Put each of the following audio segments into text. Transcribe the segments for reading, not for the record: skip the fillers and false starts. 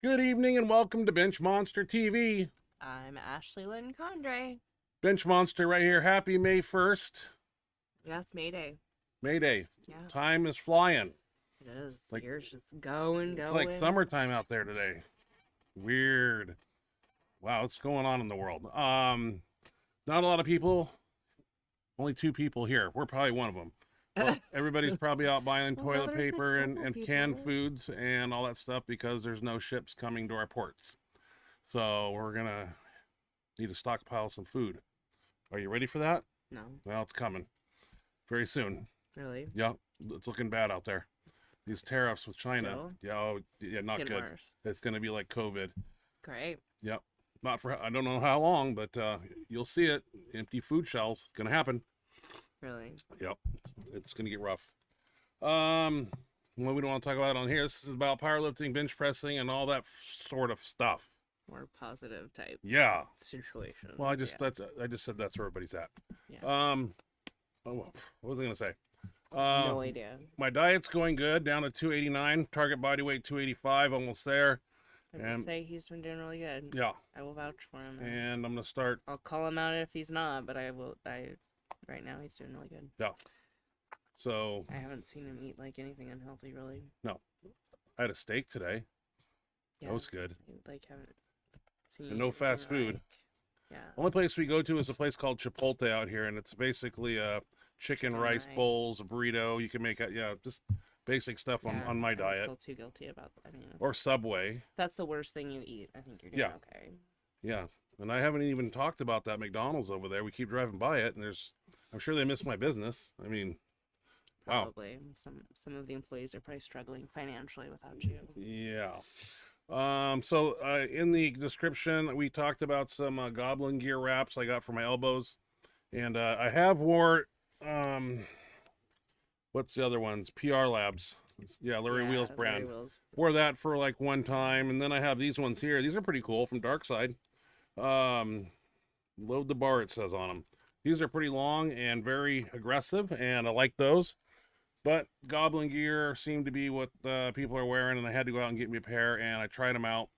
Good evening and welcome to Benchmonster TV. I'm Ashley Lynn Condre. Benchmonster right here. Happy May 1st. Yeah, it's May Day. May Day. Yeah. Time is flying. It is. Like, year's just going. It's like summertime out there today. Weird. Wow, what's going on in the world? Not a lot of people. Only 2 people here. We're probably one of them. Well, everybody's probably out buying toilet paper and canned foods and all that stuff because there's no ships coming to our ports. So we're going to need to stockpile some food. Are you ready for that? No. Well, it's coming very soon. Really? Yeah, it's looking bad out there. These tariffs with China. Still? Yeah, not Getting good. Worse. It's going to be like COVID. Great. Yep. Not for, I don't know how long, but you'll see it. Empty food shelves. Going to happen. Really? Yep. It's going to get rough. Well, we don't want to talk about it on here. This is about powerlifting, bench pressing, and all that sort of stuff. More positive type. Yeah. Situation. Well, I just said that's where everybody's at. Yeah. What was I going to say? No idea. My diet's going good. Down to 289. Target body weight 285. Almost there. I would say he's been doing really good. Yeah. I will vouch for him. And I'm going to start. I'll call him out if he's not, but right now he's doing really good. Yeah. So. I haven't seen him eat like anything unhealthy, really. No. I had a steak today. Yeah. That was good. I haven't seen. And no fast food. Yeah. Only place we go to is a place called Chipotle out here, and it's basically chicken rice bowls, a burrito. You can make it, just basic stuff on my diet. I feel too guilty about that. Or Subway. That's the worst thing you eat. I think you're doing okay. Yeah, and I haven't even talked about that McDonald's over there. We keep driving by it, and I'm sure they miss my business. I mean, probably. Wow. Some of the employees are probably struggling financially without you. Yeah. So in the description, we talked about some Goblin gear wraps I got for my elbows, and I have wore what's the other ones? PR Labs. Yeah, Larry Wheels brand. Wore that for like one time, and then I have these ones here. These are pretty cool from Darkside. Load the bar, it says on them. These are pretty long and very aggressive, and I like those. But Goblin gear seemed to be what people are wearing, and I had to go out and get me a pair, and I tried them out.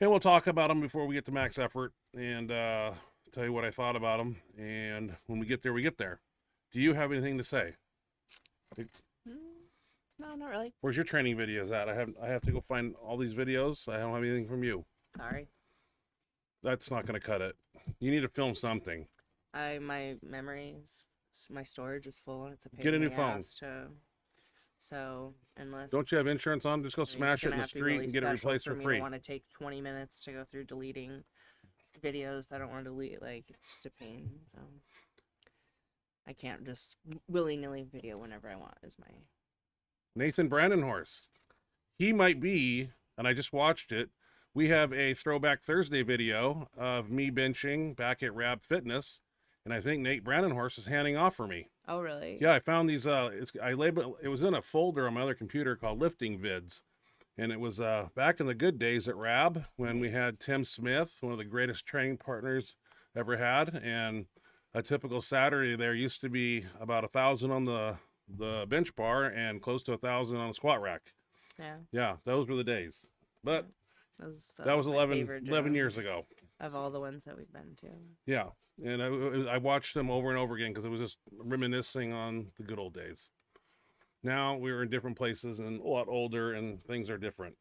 And we'll talk about them before we get to max effort, and tell you what I thought about them. And when we get there, we get there. Do you have anything to say? No, not really. Where's your training videos at? I have to go find all these videos. I don't have anything from you. Sorry. That's not going to cut it. You need to film something. My memories, my storage is full, and it's a pain get a new phone. So unless don't you have insurance on? Just go smash it in the street and get it replaced for free. I want to take 20 minutes to go through deleting videos I don't want to delete. Like, it's just a pain. So I can't just willy-nilly video whenever I want. Is my Nathan Brandenhorst. He might be, and I just watched it. We have a Throwback Thursday video of me benching back at Rab Fitness, and I think Nate Brandenhorst is handing off for me. Oh, really? Yeah, I found these. It was in a folder on my other computer called Lifting Vids, and it was back in the good days at Rab when we had Tim Smith, one of the greatest training partners ever had, and a typical Saturday there used to be about 1,000 on the bench bar and close to 1,000 on the squat rack. Yeah, those were the days. But that was 11 years ago. Of all the ones that we've been to. Yeah, and I watched them over and over again because it was just reminiscing on the good old days. Now we're in different places and a lot older, and things are different.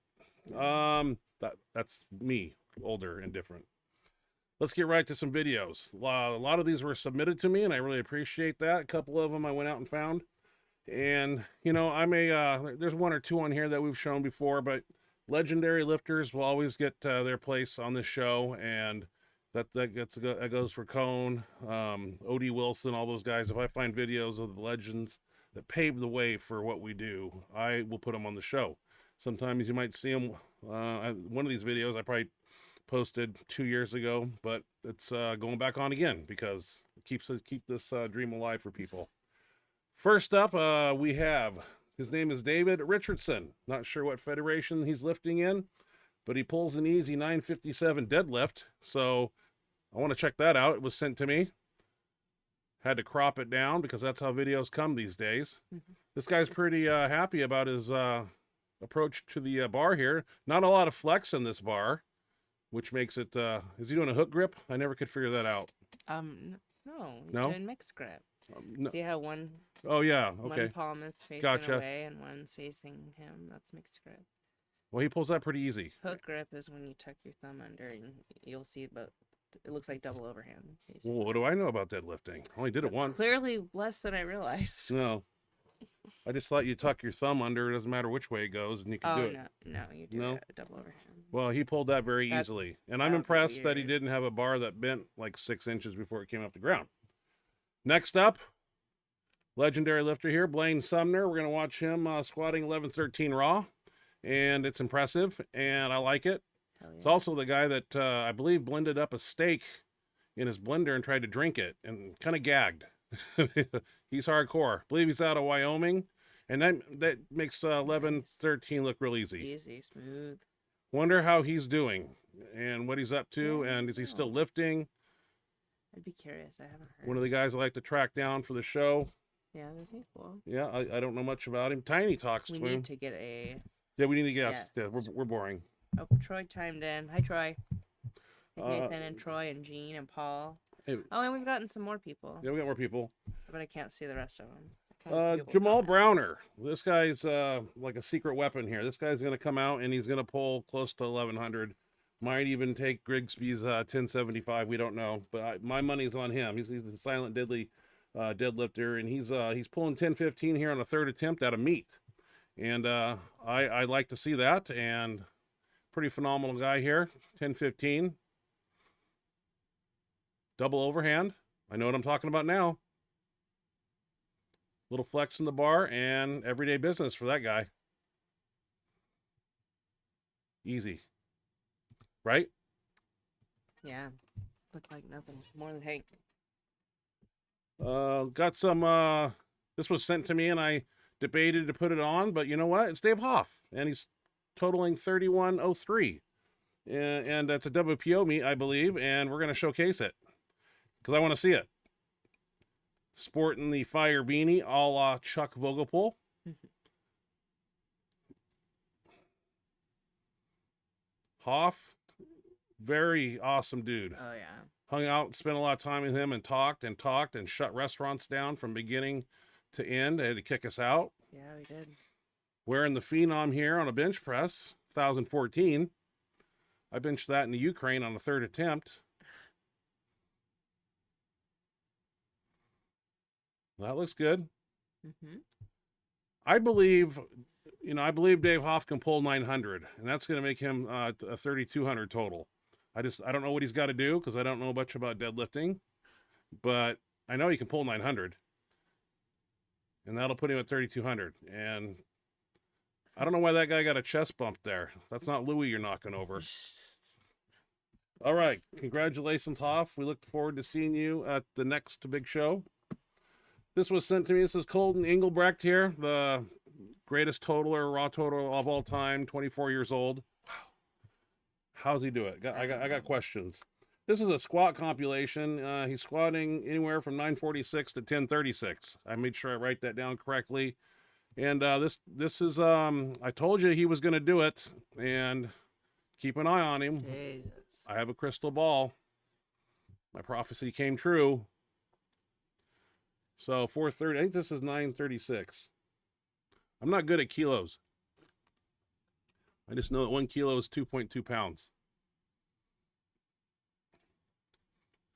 That's me, older and different. Let's get right to some videos. A lot of these were submitted to me, and I really appreciate that. A couple of them I went out and found. And, there's 1 or 2 on here that we've shown before, but legendary lifters will always get their place on this show, and that goes for Cone, O.D. Wilson, all those guys. If I find videos of the legends that paved the way for what we do, I will put them on the show. Sometimes you might see them. One of these videos I probably posted 2 years ago, but it's going back on again because it keep this dream alive for people. First up, we have, his name is David Richardson. Not sure what federation he's lifting in, but he pulls an easy 957 deadlift. So I want to check that out. It was sent to me. Had to crop it down because that's how videos come these days. This guy's pretty happy about his approach to the bar here. Not a lot of flex in this bar, which makes it, is he doing a hook grip? I never could figure that out. No, he's No? doing mixed grip. No. See how one Oh, yeah, one okay. palm is facing Gotcha. away and one's facing him? That's mixed grip. Well, he pulls that pretty easy. Hook grip is when you tuck your thumb under and you'll see about, it looks like double overhand. Basically. Well, what do I know about deadlifting? I only did it once. Clearly less than I realized. No. I just thought you tuck your thumb under. It doesn't matter which way it goes, and you can do it. No, you do No? it a double overhand. Well, he pulled that very That's- easily. And I'm that's impressed that he weird. didn't have a bar that bent like 6 inches before it came off the ground. Next up, legendary lifter here, Blaine Sumner. We're going to watch him squatting 1113 raw. And it's impressive, and I like it. Hell yeah. It's also the guy that I believe blended up a steak in his blender and tried to drink it and kind of gagged. He's hardcore. I believe he's out of Wyoming. And that makes 1113 look real easy. Easy, smooth. Wonder how he's doing and what he's up to, Yeah, and is he I still know. lifting? I'd be curious. I haven't heard. One of the guys I like to track down for the show. Yeah, that'd be cool. Yeah, I don't know much about him. Tiny talks We to him. need to get a. Yeah, we need to guess. Yes. Yeah, we're boring. Oh, Troy chimed in. Hi, Troy. Hey, Nathan and Troy and Jean and Paul. Hey, Oh, and we've gotten some more people, yeah, we got more people. but I can't see the rest of them. I can't see people Jamal comment. Browner. This guy's like a secret weapon here. This guy's going to come out and he's going to pull close to 1100. Might even take Grigsby's 1075. We don't know, but my money's on him. He's a silent deadly deadlifter, and he's pulling 1015 here on a third attempt out of meat. And I like to see that, and pretty phenomenal guy here. 1015. Double overhand. I know what I'm talking about now. Little flex in the bar and everyday business for that guy. Easy. Right? Yeah, look like nothing. More than Hank. Got some, this was sent to me and I debated to put it on, but you know what? It's Dave Hoff, and he's totaling 3103. And that's a WPO meet, I believe, and we're going to showcase it because I want to see it. Sporting the fire beanie a la Chuck Vogelpohl. Hoff, very awesome dude. Oh yeah. Hung out, spent a lot of time with him, and talked and shut restaurants down from beginning to end. They had to kick us out. Yeah, we did. Wearing the Phenom here on a bench press, 1014. I benched that in the Ukraine on the third attempt. That looks good. Mm-hmm. I believe Dave Hoff can pull 900, and that's going to make him a 3,200 total. I don't know what he's got to do because I don't know much about deadlifting, but I know he can pull 900, and that'll put him at 3,200. And I don't know why that guy got a chest bump there. That's not Louis you're knocking over. All right, congratulations, Hoff. We look forward to seeing you at the next big show. This was sent to me. This is Colton Engelbrecht here, the greatest totaler, raw totaler of all time, 24 years old. Wow. How's he do it? I got questions. This is a squat compilation. He's squatting anywhere from 946 to 1036. I made sure I write that down correctly. And this is, I told you he was going to do it, and keep an eye on him. Jesus. I have a crystal ball. My prophecy came true. So 430, I think this is 936. I'm not good at kilos. I just know that 1 kilo is 2.2 pounds.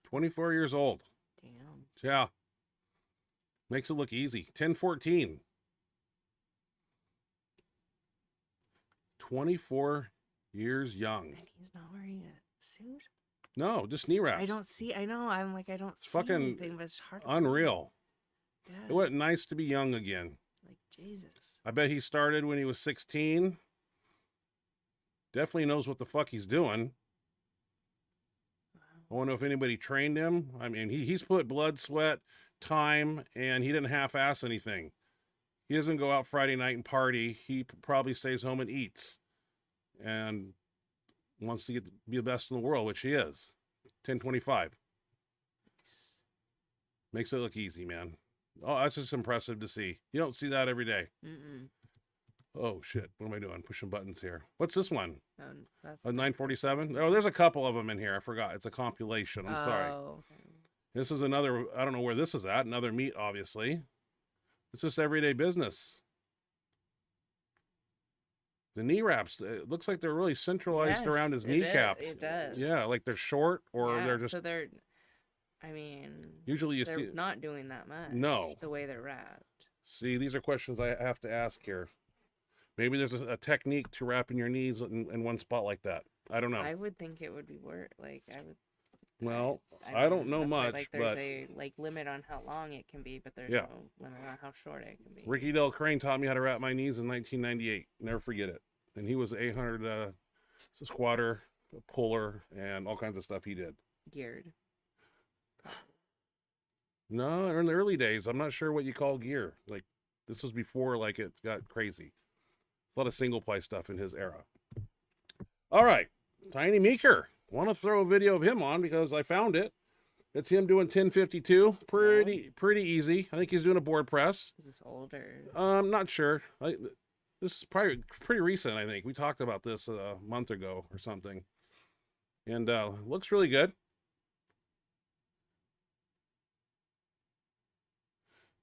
24 years old. Damn. Yeah. Makes it look easy. 1014. 24 years young. And he's not wearing a suit? No, just knee wraps. I don't see. I know. I'm like, I don't see fucking anything, but it's hard. to Unreal. Yeah. It was nice to be young again. Like, Jesus. I bet he started when he was 16. Definitely knows what the fuck he's doing. I wonder if anybody trained him. I mean, he's put blood, sweat, time, and he didn't half-ass anything. He doesn't go out Friday night and party. He probably stays home and eats. And wants to be the best in the world, which he is. 1025. Makes it look easy, man. Oh, that's just impressive to see. You don't see that every day. Mm-mm. Oh shit! What am I doing? Pushing buttons here. What's this one? That's A 947. Oh, there's a couple of them in here. I forgot. It's a compilation. I'm sorry. Okay. This is another. I don't know where this is at. Another meat, obviously. It's just everyday business. The knee wraps. It looks like they're really centralized around his kneecap. It does. Yeah, like they're short or Yeah, they're just. so they're. I mean, Usually you they're see. not doing that much. No. The way they're wrapped. See, these are questions I have to ask here. Maybe there's a technique to wrapping your knees in one spot like that. I don't know. I would think it would be worth. Like I would. Well, I mean, don't know that's why, much, like, there's but a limit on how long it can be, but there's Yeah. no limit on how short it can be. Ricky Del Crane taught me how to wrap my knees in 1998. Never forget it. And he was 800 squatter, puller, and all kinds of stuff he did. Geared. No, in the early days, I'm not sure what you call gear. Like, this was before, like, it got crazy. A lot of single ply stuff in his era. All right, Tiny Meeker. Want to throw a video of him on because I found it. It's him doing 1052. Pretty easy. I think he's doing a board press. Is this older? I'm not sure. This is probably pretty recent, I think. We talked about this a month ago or something. And looks really good.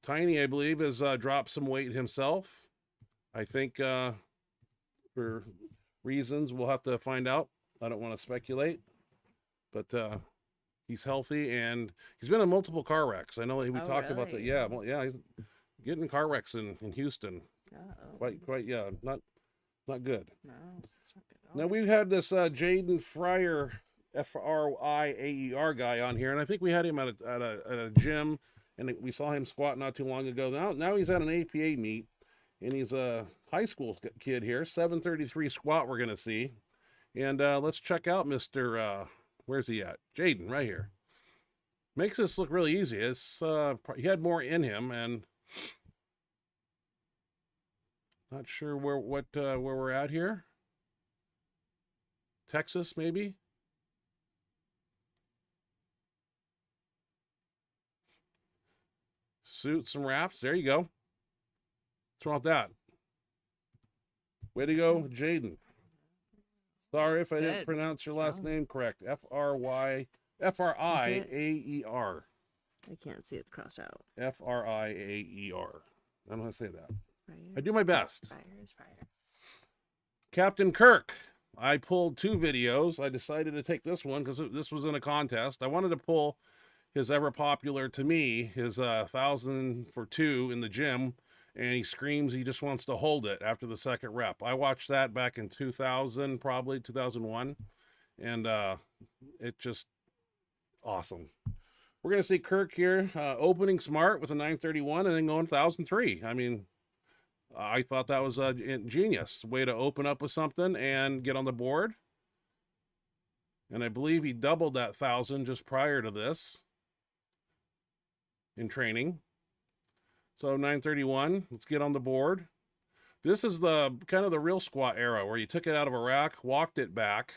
Tiny, I believe, has dropped some weight himself. I think for reasons we'll have to find out. I don't want to speculate. But he's healthy, and he's been in multiple car wrecks. I know we talked about that. Yeah, well, yeah, he's getting car wrecks in Houston. Oh. Quite, yeah, not good. No, it's not good at all. Now we've had this Jaden Fryer, Friaer guy on here, and I think we had him at a gym, and we saw him squat not too long ago. Now he's at an APA meet, and he's a high school kid here. 733 squat we're gonna see, and let's check out Mr. Where's he at? Jaden, right here. Makes this look really easy. It's he had more in him, and not sure where we're at here. Texas, maybe. Suit some wraps. There you go. What's wrong with that? Way to go, Jaden. Sorry if I didn't pronounce your last name correct. Friaer. I can't see it crossed out. Friaer. I don't know how to say that. Fryer. I do my best. Fryer. Captain Kirk. I pulled 2 videos. I decided to take this one because this was in a contest. I wanted to pull his ever popular, to me, his 1,000 for 2 in the gym, and he screams he just wants to hold it after the second rep. I watched that back in 2000, probably 2001, and it just awesome. We're going to see Kirk here opening smart with a 931 and then going 1,003. I mean, I thought that was a genius way to open up with something and get on the board. And I believe he doubled that 1,000 just prior to this in training. So 931, let's get on the board. This is the kind of the real squat era where you took it out of a rack, walked it back.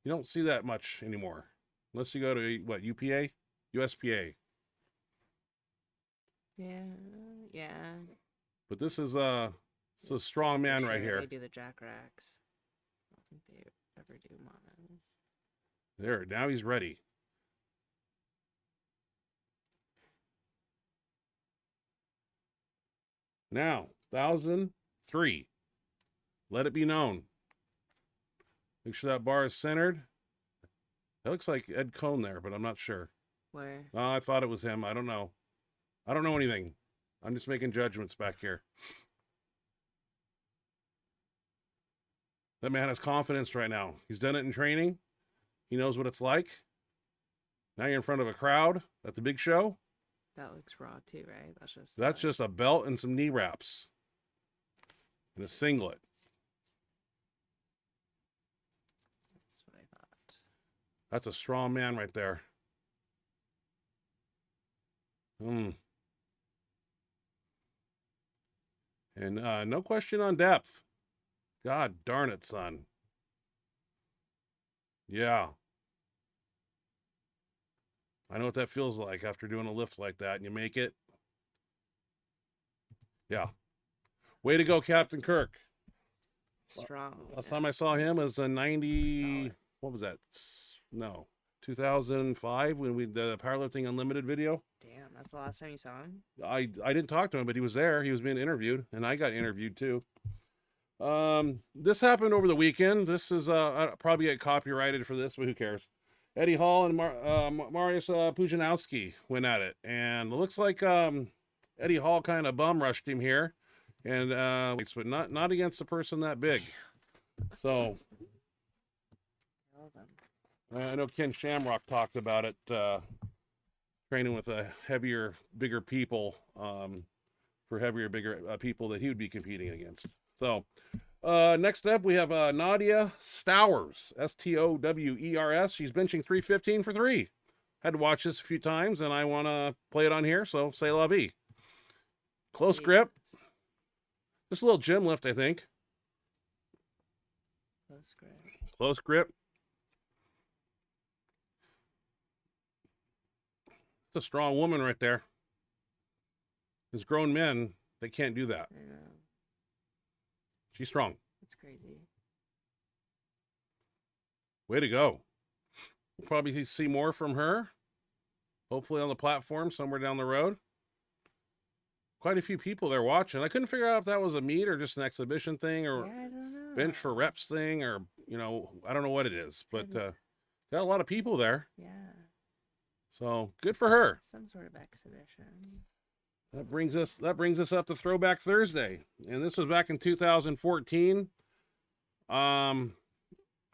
You don't see that much anymore. Unless you go to, what, UPA? USPA. Yeah. But this is a strong man right here. They do the jack racks. I don't think they ever do monos. There, now he's ready. Now, 1,003. Let it be known. Make sure that bar is centered. That looks like Ed Cohn there, but I'm not sure. Where? I thought it was him. I don't know. I don't know anything. I'm just making judgments back here. That man has confidence right now. He's done it in training. He knows what it's like. Now you're in front of a crowd at the big show. That looks raw too, right? That's just a belt and some knee wraps. And a singlet. That's what I thought. That's a strong man right there. And no question on depth. God darn it, son. Yeah. I know what that feels like after doing a lift like that and you make it. Yeah. Way to go, Captain Kirk. Strong. Last time I saw him was in 90, Solid. what was that? No, 2005 when we did the Powerlifting Unlimited video. Damn, that's the last time you saw him? I didn't talk to him, but he was there. He was being interviewed, and I got interviewed too. This happened over the weekend. This is I'll probably get copyrighted for this, but who cares? Eddie Hall and Mariusz Pujanowski went at it, and it looks like Eddie Hall kind of bum rushed him here, and but not against a person that big. So I know Ken Shamrock talked about it, training with heavier, bigger people, for heavier, bigger people that he would be competing against. So next up, we have Nadia Stowers, Stowers. She's benching 315 for 3. Had to watch this a few times, and I want to play it on here, so say la vie. Close grip. Just a little gym lift, I think. Close grip. Close grip. It's a strong woman right there. As grown men, they can't do that. I know. She's strong. That's crazy. Way to go. We'll probably see more from her. Hopefully on the platform somewhere down the road. Quite a few people there watching. I couldn't figure out if that was a meet or just an exhibition thing or Yeah, I don't know. bench for reps thing or, you know, I don't know what it is. But Goodness. got a lot of people there. Yeah. So good for her. Some sort of exhibition. That brings us up to Throwback Thursday, and this was back in 2014. I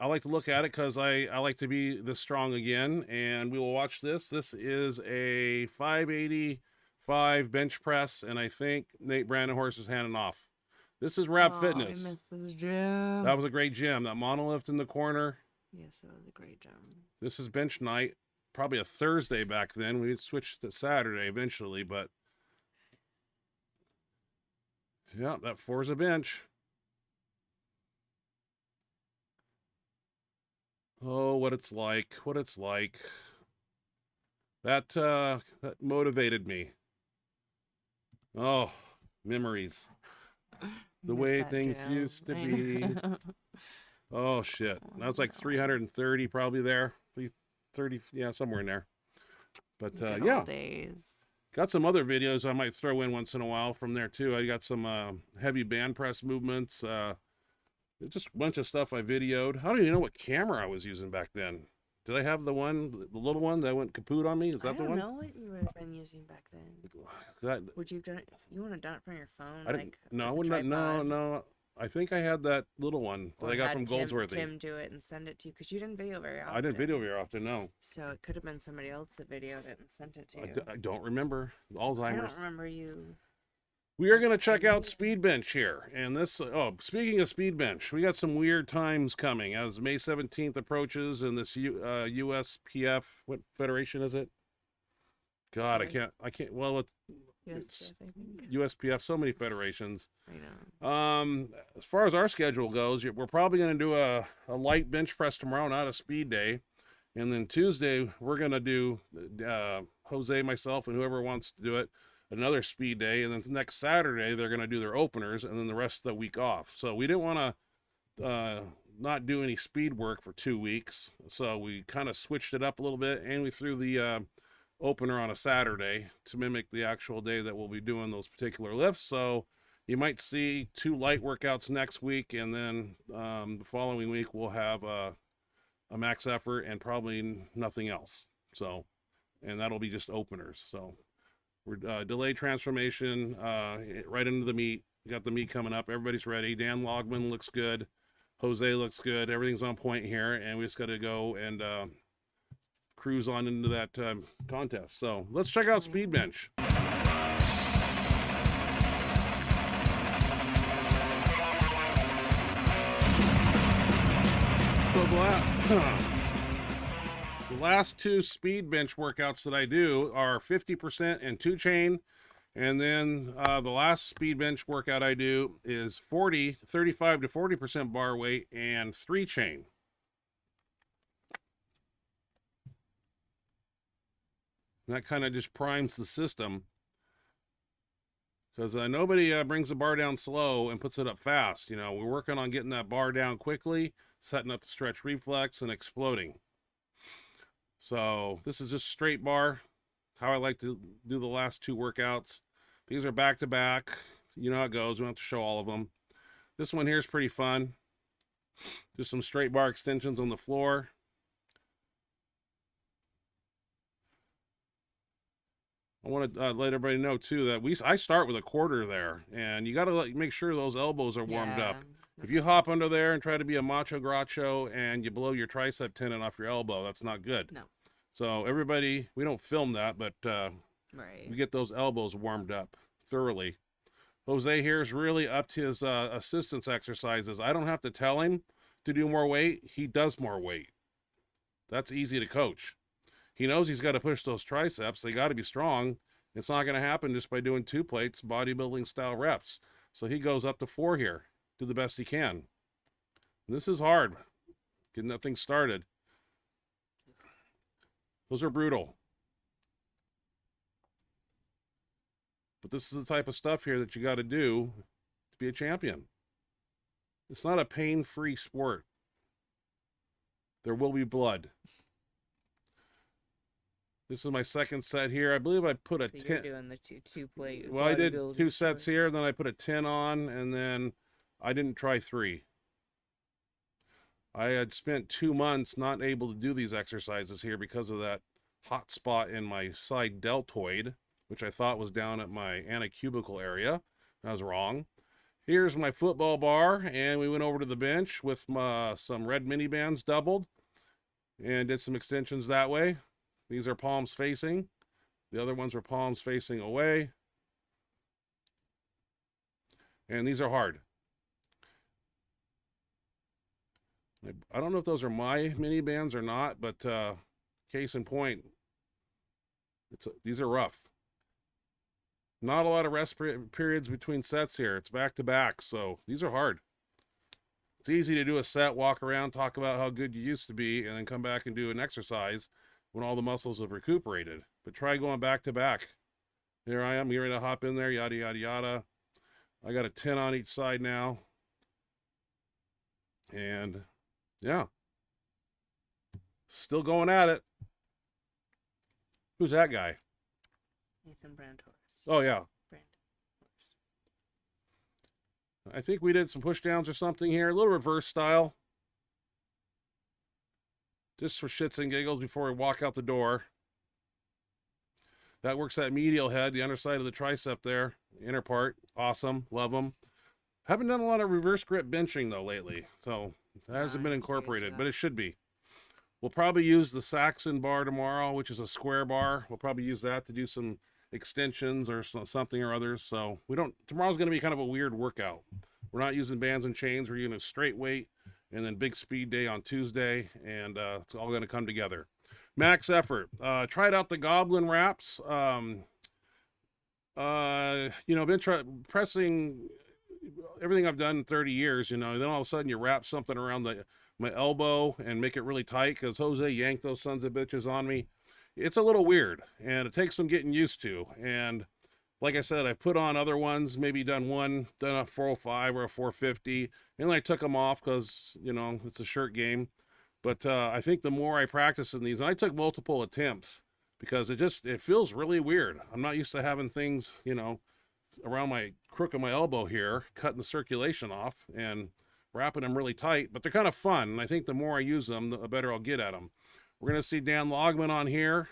like to look at it because I like to be this strong again, and we will watch this. This is a 585 bench press, and I think Nate Brandenhorst is handing off. This is Rap Fitness. I missed this gym. That was a great gym. That monolift in the corner. Yes, it was a great gym. This is bench night. Probably a Thursday back then. We switched to Saturday eventually, but yeah, that Forza bench. Oh, what it's like. What it's like. That motivated me. Oh, memories. The Miss way that things gym. used to I be. know. Oh, shit. That was like 330 probably there. 330, yeah, somewhere in there. But Good yeah. old days. Got some other videos I might throw in once in a while from there too. I got some heavy band press movements, just a bunch of stuff I videoed. I don't even know what camera I was using back then. Did I have the little one that went kaput on me? Is that the one? I don't know what you would have been using back then. Would you have done it? You would have done it from your phone? No, I with wouldn't. a tripod? No. I think I had that little one that Or I got had from Goldsworthy. Tim do it and send it to you because you didn't video very often. I didn't video very often. No, So it could have been somebody else that videoed it and sent it to you. I don't remember. I Alzheimer's. don't remember you. We are going to check out Speed Bench here. And this, speaking of Speed Bench, we got some weird times coming as May 17th approaches and this USPF, what federation is it? God, I can't, well, it's USPF, I think. USPF, so many federations. I know. As far as our schedule goes, we're probably going to do a light bench press tomorrow, not a speed day. And then Tuesday, we're going to do, Jose, myself, and whoever wants to do it, another speed day. And then next Saturday, they're going to do their openers and then the rest of the week off. So we didn't want to not do any speed work for 2 weeks. So we kind of switched it up a little bit, and we threw the opener on a Saturday to mimic the actual day that we'll be doing those particular lifts. So you might see 2 light workouts next week, and then the following week we'll have a max effort and probably nothing else. So, and that'll be just openers. So we're delayed transformation right into the meet. We got the meet coming up. Everybody's ready. Dan Logman looks good. Jose looks good. Everything's on point here, and we just got to go and cruise on into that contest. So let's check out Speed Bench. The last 2 speed bench workouts that I do are 50% and 2 chain. And then the last speed bench workout I do is 35 to 40% bar weight and 3 chain. And that kind of just primes the system. because nobody brings the bar down slow and puts it up fast. You know, we're working on getting that bar down quickly, setting up the stretch reflex and exploding. So this is just straight bar, how I like to do the last 2 workouts. These are back to back. You know how it goes. We don't have to show all of them. This one here is pretty fun. Just some straight bar extensions on the floor. I want to let everybody know too that I start with a quarter there, and you got to make sure those elbows are warmed up. If you hop under there and try to be a macho groucho and you blow your tricep tendon off your elbow, that's not good. No. So everybody, we don't film that, but Right. we get those elbows warmed up thoroughly. Jose here is really up to his assistance exercises. I don't have to tell him to do more weight. He does more weight. That's easy to coach. He knows he's got to push those triceps. They got to be strong. It's not going to happen just by doing 2 plates, bodybuilding style reps. So he goes up to 4 here, do the best he can. And this is hard, getting that thing started. Those are brutal. But this is the type of stuff here that you got to do to be a champion. It's not a pain-free sport. There will be blood. This is my second set here. I believe I put a 10. You're doing the two plate. Well, I did 2 sets here, then I put a 10 on, and then I didn't try 3. I had spent 2 months not able to do these exercises here because of that hot spot in my side deltoid, which I thought was down at my anacubical area. I was wrong. Here's my football bar, and we went over to the bench with some red mini bands doubled and did some extensions that way. These are palms facing. The other ones were palms facing away. And these are hard. I don't know if those are my mini bands or not, but case in point, these are rough. Not a lot of rest periods between sets here. It's back to back, so these are hard. It's easy to do a set, walk around, talk about how good you used to be, and then come back and do an exercise when all the muscles have recuperated. But try going back to back. Here I am, getting ready to hop in there, yada, yada, yada. I got a 10 on each side now. And yeah, still going at it. Who's that guy? Nathan Brantor. Oh, yeah. I think we did some push downs or something here. A little reverse style. Just for shits and giggles before we walk out the door. That works that medial head, the underside of the tricep there. Inner part. Awesome. Love them. Haven't done a lot of reverse grip benching, though, lately. So it hasn't been incorporated, but it should be. We'll probably use the Saxon bar tomorrow, which is a square bar. We'll probably use that to do some extensions or something or others. So tomorrow's going to be kind of a weird workout. We're not using bands and chains. We're using a straight weight and then big speed day on Tuesday. And it's all going to come together. Max effort. Tried out the Goblin wraps. Been pressing everything I've done in 30 years, then all of a sudden you wrap something around my elbow and make it really tight because Jose yanked those sons of bitches on me. It's a little weird, and it takes some getting used to. And like I said, I've put on other ones, maybe done a 405 or a 450, and then I took them off because, it's a shirt game. But I think the more I practice in these, and I took multiple attempts because it feels really weird. I'm not used to having things, around my crook of my elbow here, cutting the circulation off and wrapping them really tight, but they're kind of fun. And I think the more I use them, the better I'll get at them. We're going to see Dan Logman on here.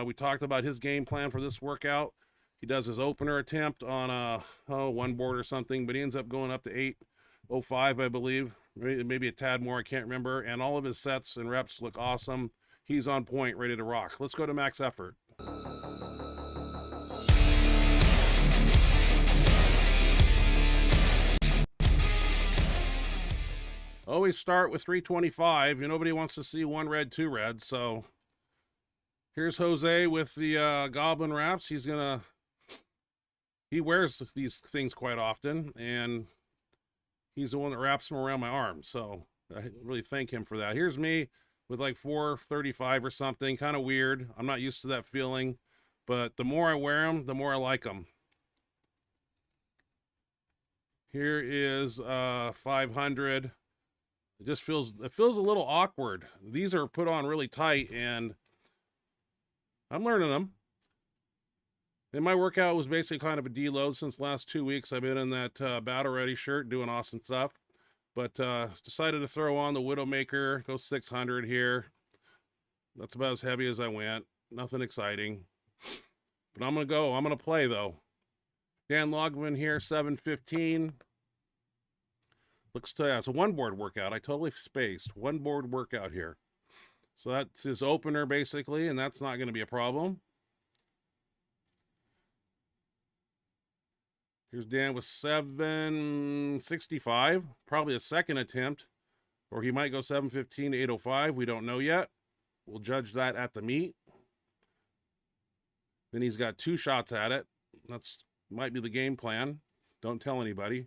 We talked about his game plan for this workout. He does his opener attempt on one board or something, but he ends up going up to 805, I believe, maybe a tad more. I can't remember. And all of his sets and reps look awesome. He's on point, ready to rock. Let's go to max effort. Always start with 325. Nobody wants to see 1 red, 2 red. So here's Jose with the Goblin wraps. He wears these things quite often, and he's the one that wraps them around my arm. So I really thank him for that. Here's me with like 435 or something. Kind of weird. I'm not used to that feeling, but the more I wear them, the more I like them. Here is 500. It feels a little awkward. These are put on really tight, and I'm learning them. And my workout was basically kind of a deload since the last 2 weeks. I've been in that battle ready shirt doing awesome stuff. But decided to throw on the Widowmaker, go 600 here. That's about as heavy as I went. Nothing exciting. But I'm going to play though. Dan Logman here, 715. Looks to, it's a one board workout. I totally spaced. One board workout here. So that's his opener basically, and that's not going to be a problem. Here's Dan with 765. Probably a second attempt. Or he might go 715 to 805. We don't know yet. We'll judge that at the meet. Then he's got 2 shots at it. That's might be the game plan. Don't tell anybody.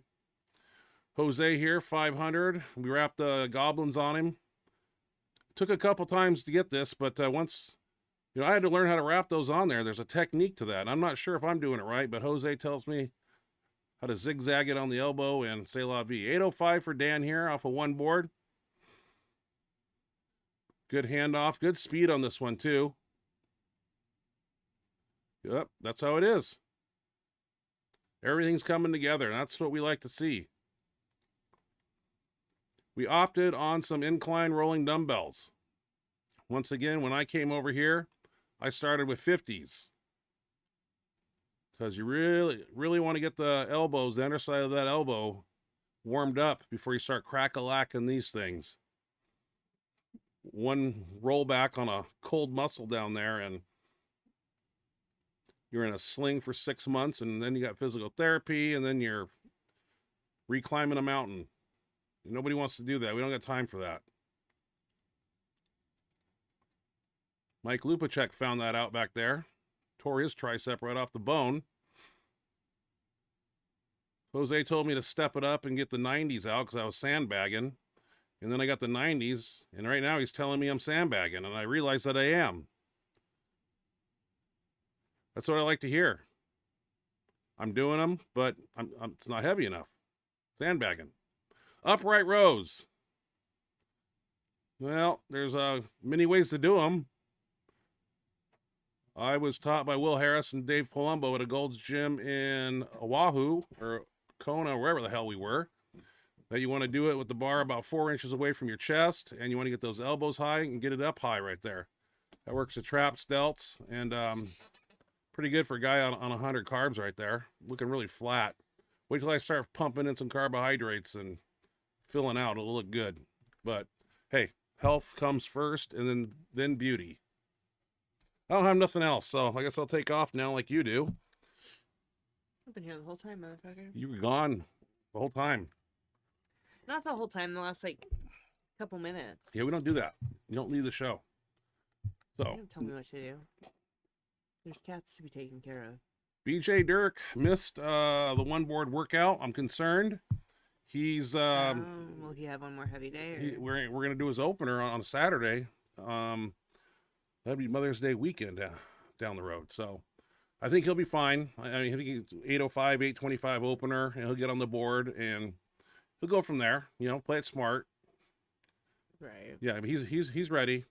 Jose here, 500. We wrapped the goblins on him. Took a couple times to get this, but once, I had to learn how to wrap those on there. There's a technique to that. I'm not sure if I'm doing it right, but Jose tells me how to zigzag it on the elbow and say la vie. 805 for Dan here off of one board. Good handoff. Good speed on this one, too. Yep, that's how it is. Everything's coming together, and that's what we like to see. We opted on some incline rolling dumbbells. Once again, when I came over here, I started with 50s. Because you really want to get the elbows, the underside of that elbow, warmed up before you start crack-a-lacking these things. One rollback on a cold muscle down there, and you're in a sling for 6 months, and then you got physical therapy, and then you're reclimbing a mountain. Nobody wants to do that. We don't got time for that. Mike Lupacek found that out back there. Tore his tricep right off the bone. Jose told me to step it up and get the 90s out because I was sandbagging. And then I got the 90s, and right now he's telling me I'm sandbagging, and I realize that I am. That's what I like to hear. I'm doing them, but it's not heavy enough. Sandbagging. Upright rows. Well, there's many ways to do them. I was taught by Will Harris and Dave Palumbo at a Gold's Gym in Oahu, or Kona, wherever the hell we were, that you want to do it with the bar about 4 inches away from your chest, and you want to get those elbows high and get it up high right there. That works the traps, delts, and pretty good for a guy on 100 carbs right there. Looking really flat. Wait till I start pumping in some carbohydrates and filling out. It'll look good. But hey, health comes first, and then beauty. I don't have nothing else, so I guess I'll take off now like you do. I've been here the whole time, motherfucker. You were gone the whole time. Not the whole time, the last, couple minutes. Yeah, we don't do that. You don't leave the show. So, You don't tell me what to do. There's cats to be taken care of. BJ Dirk missed the one board workout. I'm concerned. He's will he have one more heavy day? We're gonna do his opener on Saturday. That'd be Mother's Day weekend down the road. So I think he'll be fine. I think he's 805, 825 opener, and he'll get on the board and he'll go from there. Play it smart. Right. Yeah, he's ready.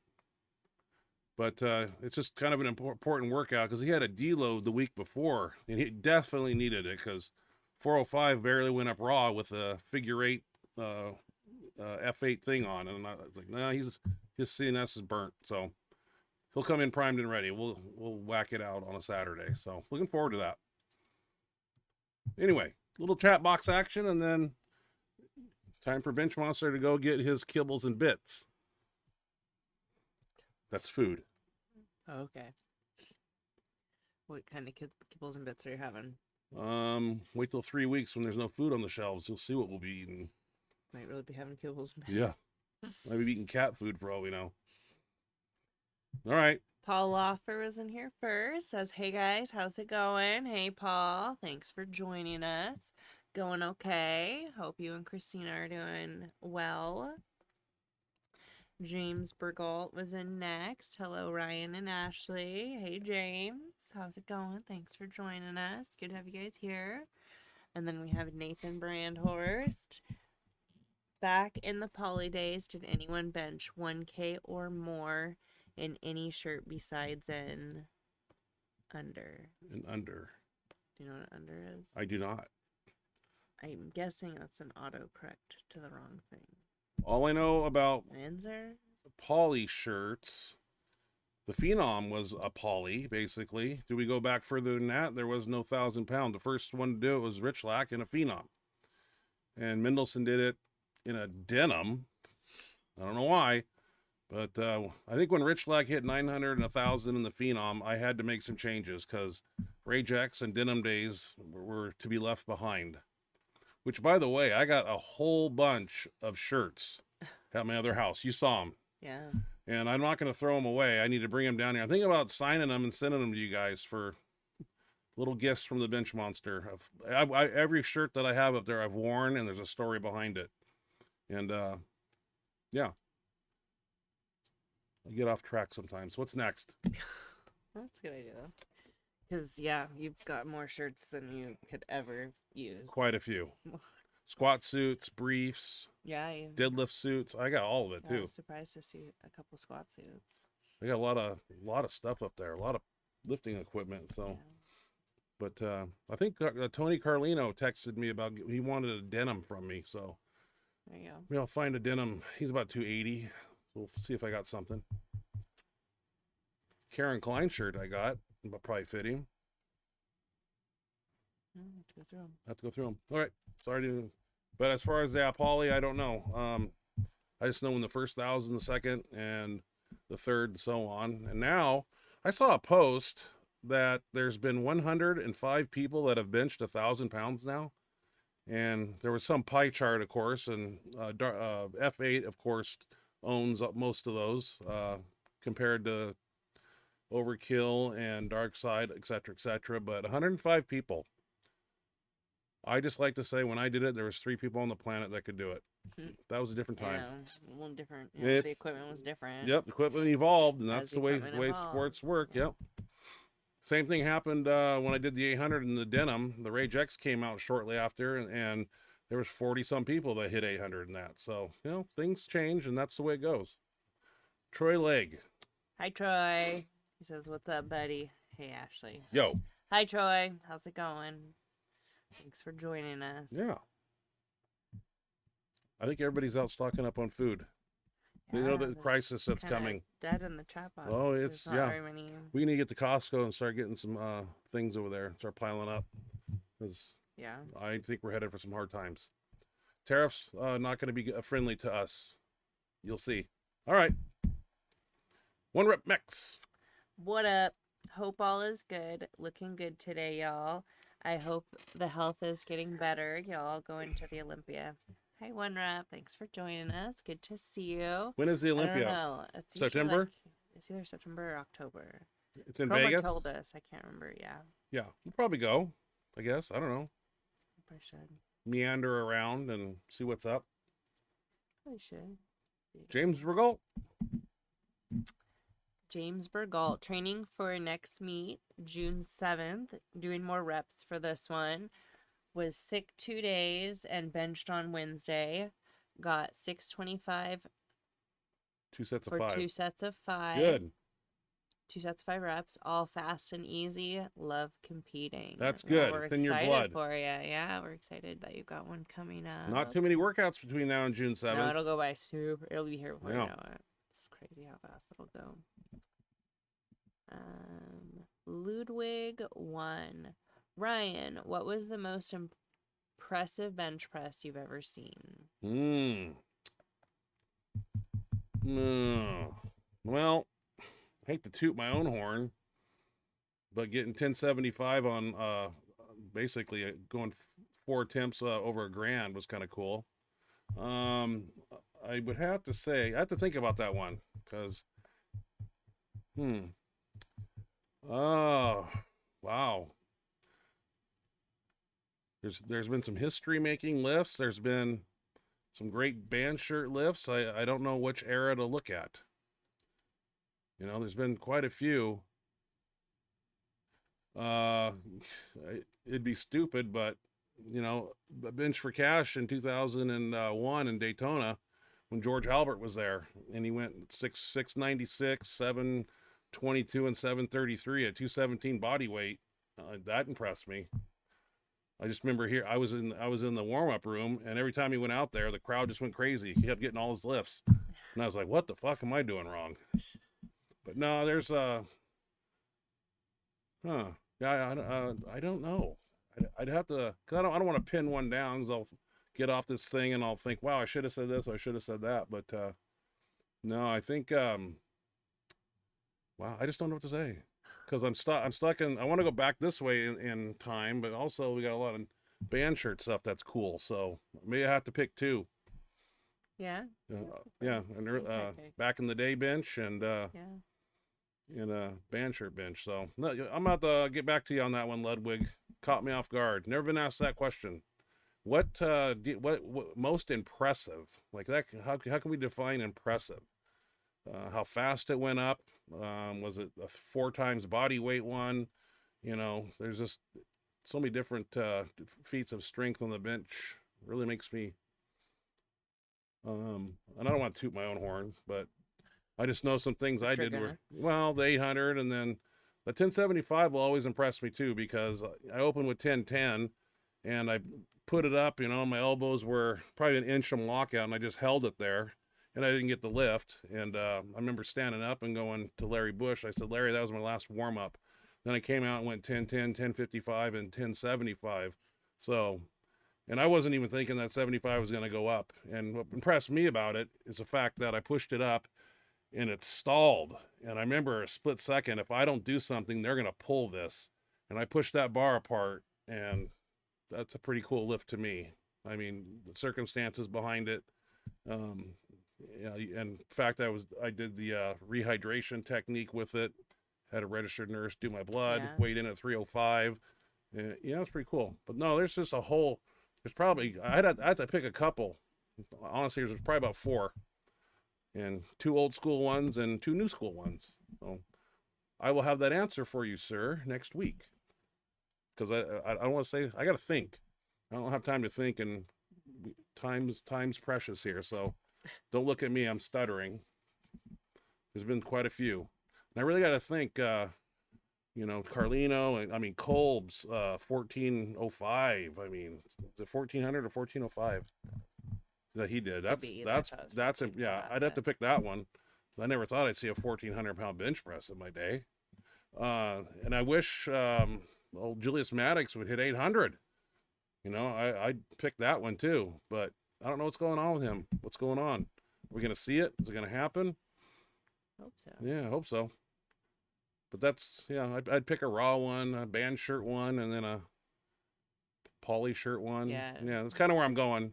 But it's just kind of an important workout because he had a deload the week before, and he definitely needed it because 405 barely went up raw with a figure 8 F8 thing on, and I was like, nah, his CNS is burnt, so he'll come in primed and ready. We'll whack it out on a Saturday, so looking forward to that. Anyway, little chat box action, and then time for Benchmonster to go get his kibbles and bits. That's food. Oh, okay. What kind of kibbles and bits are you having? Wait till 3 weeks when there's no food on the shelves. You'll see what we'll be eating. Might really be having kibbles and bits. Yeah. Might be eating cat food for all we know. All right. Paul Loffer was in here first. Says, hey guys, how's it going? Hey Paul, thanks for joining us. Going okay. Hope you and Christina are doing well. James Bergalt was in next. Hello, Ryan and Ashley. Hey, James. How's it going? Thanks for joining us. Good to have you guys here. And then we have Nathan Brandhorst. Back in the poly days, did anyone bench 1K or more in any shirt besides an under? An under. Do you know what an under is? I do not. I'm guessing that's an autocorrect to the wrong thing. All I know about Windsor? poly shirts, the Phenom was a poly, basically. Do we go back further than that? There was no 1,000 pound. The first one to do it was Richlack in a Phenom. And Mendelson did it in a denim. I don't know why. But I think when Richlack hit 900 and 1,000 in the Phenom, I had to make some changes because Ragex and denim days were to be left behind. Which, by the way, I got a whole bunch of shirts at my other house. You saw them. Yeah. And I'm not going to throw them away. I need to bring them down here. I'm thinking about signing them and sending them to you guys for little gifts from the Bench Monster. Every shirt that I have up there I've worn, and there's a story behind it. And, yeah. I get off track sometimes. What's next? That's a good idea, though. Because, yeah, you've got more shirts than you could ever use. Quite a few. Squat suits, briefs, Yeah. deadlift suits. I got all of it, I too. was surprised to see a couple squat suits. I got a lot of stuff up there, a lot of lifting equipment. So, Yeah. but I think Tony Carlino texted me about he wanted a denim from me. So There you go. maybe I'll find a denim. He's about 280. We'll see if I got something. Karen Klein shirt I got, but probably fit him. Yeah, have to go through them. I have to go through them. All right, sorry to. But as far as the poly, I don't know. I just know when the first 1,000, the second, and the third, and so on. And now I saw a post that there's been 105 people that have benched 1,000 pounds now. And there was some pie chart, of course, and F8, of course, owns up most of those compared to Overkill and Dark Side, etc., etc. But 105 people. I just like to say when I did it, there was 3 people on the planet that could do it. That was a different time. Yeah, a little different. You know, the equipment was different. Yep, equipment evolved, and As that's the the way equipment sports evolves, work. yeah. Yep. Same thing happened when I did the 800 in the denim. The Rage X came out shortly after, and there was 40-some people that hit 800 in that. So, you know, things change, and that's the way it goes. Troy Legg. Hi, Troy. He says, "What's up, buddy?" Hey, Ashley. Yo. Hi, Troy. How's it going? Thanks for joining us. Yeah. I think everybody's out stocking up on food. They know the crisis that's kinda coming. Dead in the chat box. Oh, There's it's, not yeah. very many. We need to get to Costco and start getting some things over there. Start piling up. Because Yeah. I think we're headed for some hard times. Tariffs not going to be friendly to us. You'll see. All right. One rep max. What up? Hope all is good. Looking good today, y'all. I hope the health is getting better. Y'all going to the Olympia. Hi, One Rep. Thanks for joining us. Good to see you. When is the Olympia? I don't know. It's usually September? It's either September or October. It's in Chroma Vegas? told us. I can't remember. Yeah. Yeah. We'll probably go, I guess. I don't know. Probably should. Meander around and see what's up. Probably should. James Regault. James Bergalt training for next meet, June 7th. Doing more reps for this one. Was sick 2 days and benched on Wednesday. Got 625 2 sets of for 5. 2 sets of 5. Good. 2 sets of 5 reps, all fast and easy. Love competing. That's Well, good. we're It's in your excited blood. for you. Yeah, we're excited that you've got one coming up. Not too many workouts between now and June 7th. No, it'll go by super. It'll be here before Yeah. you know it. It's crazy how fast it'll go. Ludwig 1. Ryan, what was the most impressive bench press you've ever seen? Well, I hate to toot my own horn, but getting 1075 on basically going 4 attempts over $1,000 was kind of cool. I would have to say, I have to think about that one because, oh, wow. There's been some history making lifts. There's been some great band shirt lifts. I don't know which era to look at. You know, there's been quite a few. It'd be stupid, but you know, a bench for cash in 2001 in Daytona when George Halbert was there, and he went 696, 722, and 733 at 217 body weight. That impressed me. I just remember here I was in the warm up room, and every time he went out there, the crowd just went crazy. He kept getting all his lifts, and I was like, "What the fuck am I doing wrong?" But no, there's yeah, I don't know. I'd have to, cause I don't want to pin one down, cause I'll get off this thing and I'll think, wow, I should have said this, I should have said that. But no, I think wow, I just don't know what to say, because I'm stuck in. I want to go back this way in time, but also we got a lot of band shirt stuff that's cool. So maybe I have to pick two. Yeah. Yeah, and back in the day bench and Yeah. in a band shirt bench. So no, I'm about to get back to you on that one, Ludwig. Caught me off guard. Never been asked that question. What most impressive? Like that? How can we define impressive? How fast it went up? Was it a 4 times body weight one? You know, there's just so many different feats of strength on the bench. Really makes me. And I don't want to toot my own horn, but I just know some things I did were, well, the 800, and then the 1075 will always impress me too, because I opened with 1010 and I put it up, you know, my elbows were probably an inch from lockout, and I just held it there and I didn't get the lift. And I remember standing up and going to Larry Bush. I said, Larry, that was my last warm up. Then I came out and went 1010, 1055, and 1075. So, and I wasn't even thinking that 75 was going to go up. And what impressed me about it is the fact that I pushed it up and it stalled. And I remember a split second, if I don't do something, they're going to pull this. And I pushed that bar apart, and that's a pretty cool lift to me. I mean, the circumstances behind it. Yeah, and in fact, I did the rehydration technique with it. Had a registered nurse do my blood, weighed in at 305. Yeah, it's pretty cool. But no, there's just a whole, there's probably, I had to pick a couple. Honestly, there's probably about 4. And 2 old school ones and 2 new school ones. So I will have that answer for you, sir, next week. Because I want to say, I got to think. I don't have time to think, and time's precious here. So don't look at me, I'm stuttering. There's been quite a few. And I really got to think, you know, Carlino, I mean, Kolb's 1405. I mean, is it 1400 or 1405? That he did. That's yeah, I'd have to pick that one. I never thought I'd see a 1,400-pound bench press in my day. And I wish old Julius Maddox would hit 800. You know, I'd pick that one too. But I don't know what's going on with him. What's going on? Are we going to see it? Is it going to happen? Hope so. Yeah, I hope so. But that's, yeah, I'd pick a raw one, a band shirt one, and then a poly shirt one. Yeah, that's kind of where I'm going.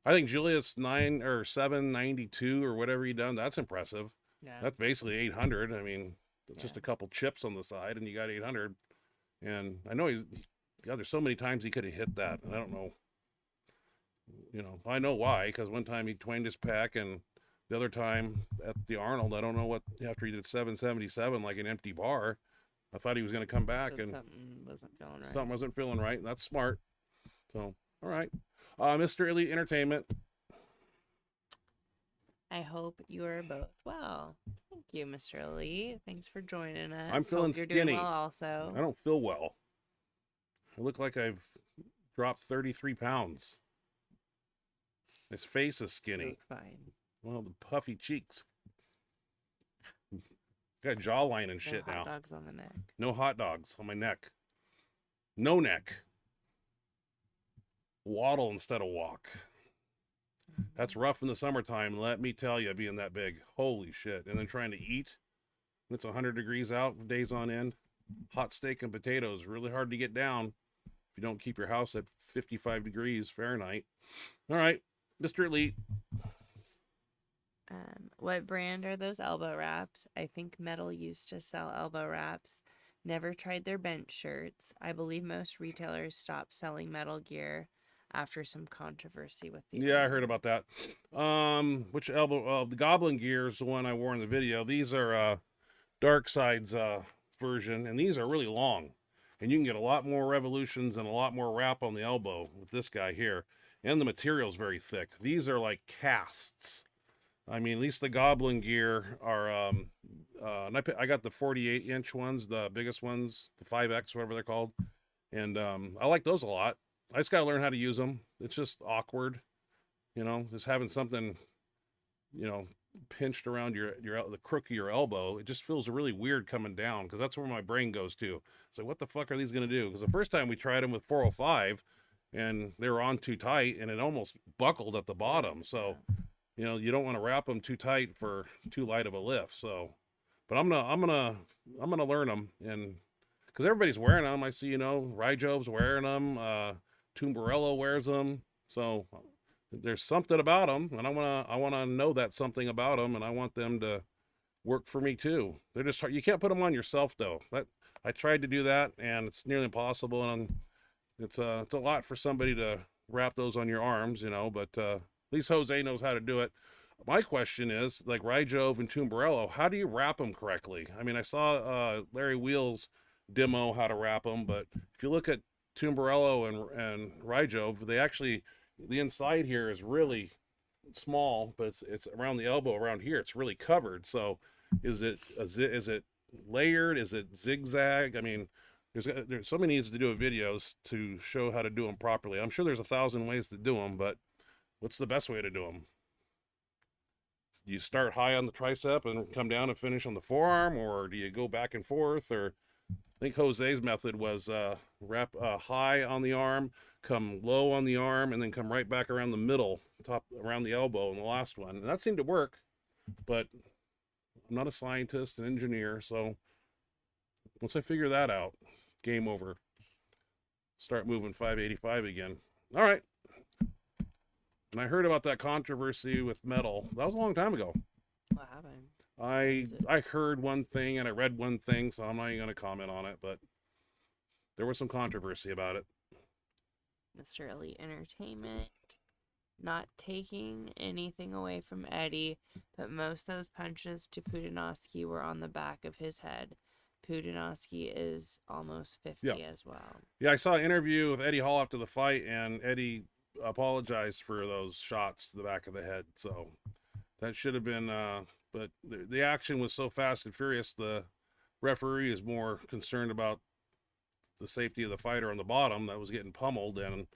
I think Julius 9 or 792 or whatever he done, that's impressive. Yeah. That's basically 800. I mean, it's just a couple chips on the side and you got 800. And I know there's so many times he could have hit that. And I don't know, you know, I know why, because one time he twanged his pec, and the other time at the Arnold, I don't know what, after he did 777, like an empty bar, I thought he was going to come back, and something wasn't feeling right. Something wasn't feeling right. That's smart. So, all right. Mr. Elite Entertainment. I hope you are both well. Thank you, Mr. Elite. Thanks for joining us. I'm feeling hope you're skinny. Doing well also. I don't feel well. I look like I've dropped 33 pounds. His face is skinny. You look fine. Well, the puffy cheeks. Got jawline and shit now. No hot dogs on the neck. No hot dogs on my neck. No neck. Waddle instead of walk. That's rough in the summertime, let me tell you, being that big. Holy shit. And then trying to eat. It's 100 degrees out, days on end. Hot steak and potatoes, really hard to get down if you don't keep your house at 55 degrees Fahrenheit. All right, Mr. Elite. What brand are those elbow wraps? I think Metal used to sell elbow wraps. Never tried their bench shirts. I believe most retailers stopped selling Metal gear after some controversy with the I heard about that. Which elbow? The Goblin gear is the one I wore in the video. These are Dark Side's version, and these are really long. and you can get a lot more revolutions and a lot more wrap on the elbow with this guy here. And the material's very thick. These are like casts. I mean, at least the Goblin gear are, and I got the 48-inch ones, the biggest ones, the 5X, whatever they're called. And I like those a lot. I just got to learn how to use them. It's just awkward, you know, just having something, you know, pinched around the crook of your elbow. It just feels really weird coming down, because that's where my brain goes to. It's like, what the fuck are these going to do? Because the first time we tried them with 405, and they were on too tight, and it almost buckled at the bottom. So, you know, you don't want to wrap them too tight for too light of a lift. So, but I'm gonna learn them, and because everybody's wearing them. I see, you know, Ryjob's wearing them, Tumbarello wears them. So there's something about them, and I wanna know that something about them, and I want them to work for me too. They're just hard. You can't put them on yourself though. I tried to do that, and it's nearly impossible, and it's a lot for somebody to wrap those on your arms, you know, but at least Jose knows how to do it. My question is, like Ryjov and Tumbarello, how do you wrap them correctly? I mean, I saw Larry Wheels demo how to wrap them, but if you look at Tumbarello and Ryjov, they actually, the inside here is really small, but it's around the elbow, around here, it's really covered. So is it layered? Is it zigzag? I mean, there's somebody needs to do a videos to show how to do them properly. I'm sure there's 1,000 ways to do them, but what's the best way to do them? Do you start high on the tricep and come down and finish on the forearm, or do you go back and forth? Or I think Jose's method was wrap high on the arm, come low on the arm, and then come right back around the middle, top around the elbow in the last one. And that seemed to work, but I'm not a scientist, an engineer, so once I figure that out, game over. Start moving 585 again. All right. And I heard about that controversy with metal. That was a long time ago. What happened? I heard one thing and I read one thing, so I'm not even going to comment on it, but there was some controversy about it. Mr. Elite Entertainment, not taking anything away from Eddie, but most of those punches to Putinowski were on the back of his head. Putinowski is almost 50 as well. Yeah, I saw an interview with Eddie Hall after the fight, and Eddie apologized for those shots to the back of the head. So that should have been, but the action was so fast and furious, the referee is more concerned about the safety of the fighter on the bottom that was getting pummeled, and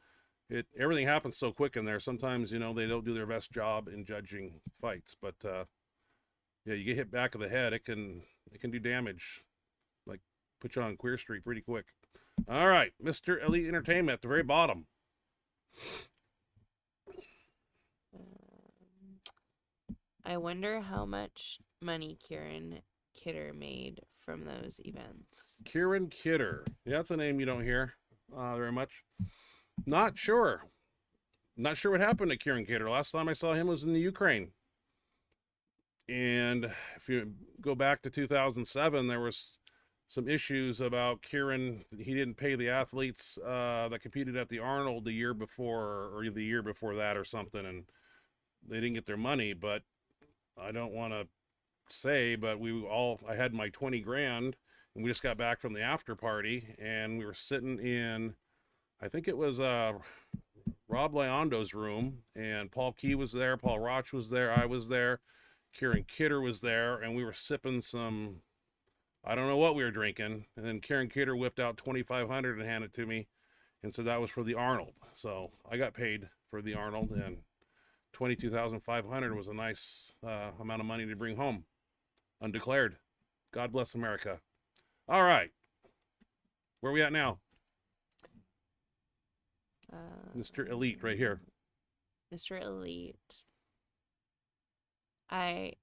everything happens so quick in there. Sometimes, you know, they don't do their best job in judging fights, but yeah, you get hit back of the head, it can do damage, like put you on Queer Street pretty quick. All right, Mr. Elite Entertainment at the very bottom. I wonder how much money Kieran Kidder made from those events. Kieran Kidder. Yeah, that's a name you don't hear very much. Not sure. Not sure what happened to Kieran Kidder. Last time I saw him was in the Ukraine. And if you go back to 2007, there was some issues about Kieran. He didn't pay the athletes that competed at the Arnold the year before, or the year before that or something, and they didn't get their money. But I don't want to say, but I had my 20 grand, and we just got back from the after party, and we were sitting in, I think it was Rob Leondo's room, and Paul Key was there, Paul Roch was there, I was there, Kieran Kidder was there, and we were sipping some, I don't know what we were drinking, and then Kieran Kidder whipped out $2,500 and handed it to me, and so that was for the Arnold. So I got paid for the Arnold, and $22,500 was a nice amount of money to bring home, undeclared. God bless America. All right, where are we at now? Mr. Elite right here. Mr. Elite. I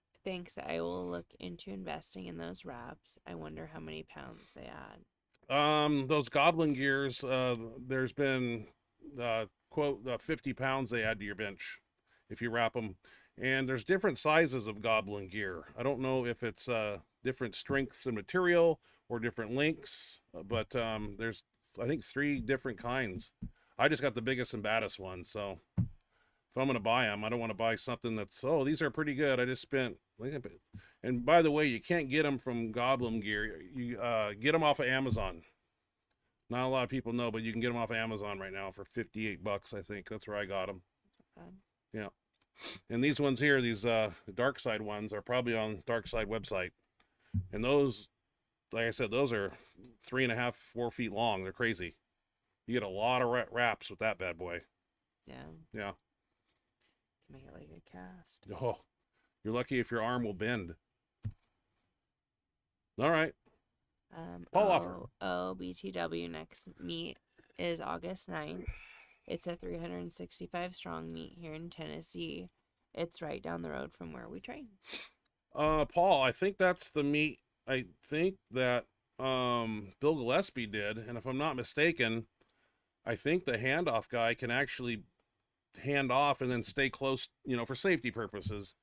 will look into investing in those wraps. I wonder how many pounds they add. Those Goblin gears, there's been quote 50 pounds they add to your bench if you wrap them, and there's different sizes of Goblin gear. I don't know if it's different strengths and material or different lengths, but there's, I think, 3 different kinds. I just got the biggest and baddest one, so if I'm going to buy them, I don't want to buy something that's, oh, these are pretty good. I just spent, and by the way, you can't get them from Goblin Gear. You get them off of Amazon. Not a lot of people know, but you can get them off Amazon right now for $58, I think. That's where I got them. Yeah. And these ones here, these dark side ones, are probably on dark side website. And those, like I said, those are 3.5, 4 feet long. They're crazy. You get a lot of wraps with that bad boy. Yeah. Yeah. Can make it like a cast. Oh, you're lucky if your arm will bend. All right. Paul offer. BTW next meet is August 9th. It's a 365 strong meet here in Tennessee. It's right down the road from where we train. Paul, I think that's the meet. I think that Bill Gillespie did, and if I'm not mistaken, I think the handoff guy can actually hand off and then stay close, you know, for safety purposes.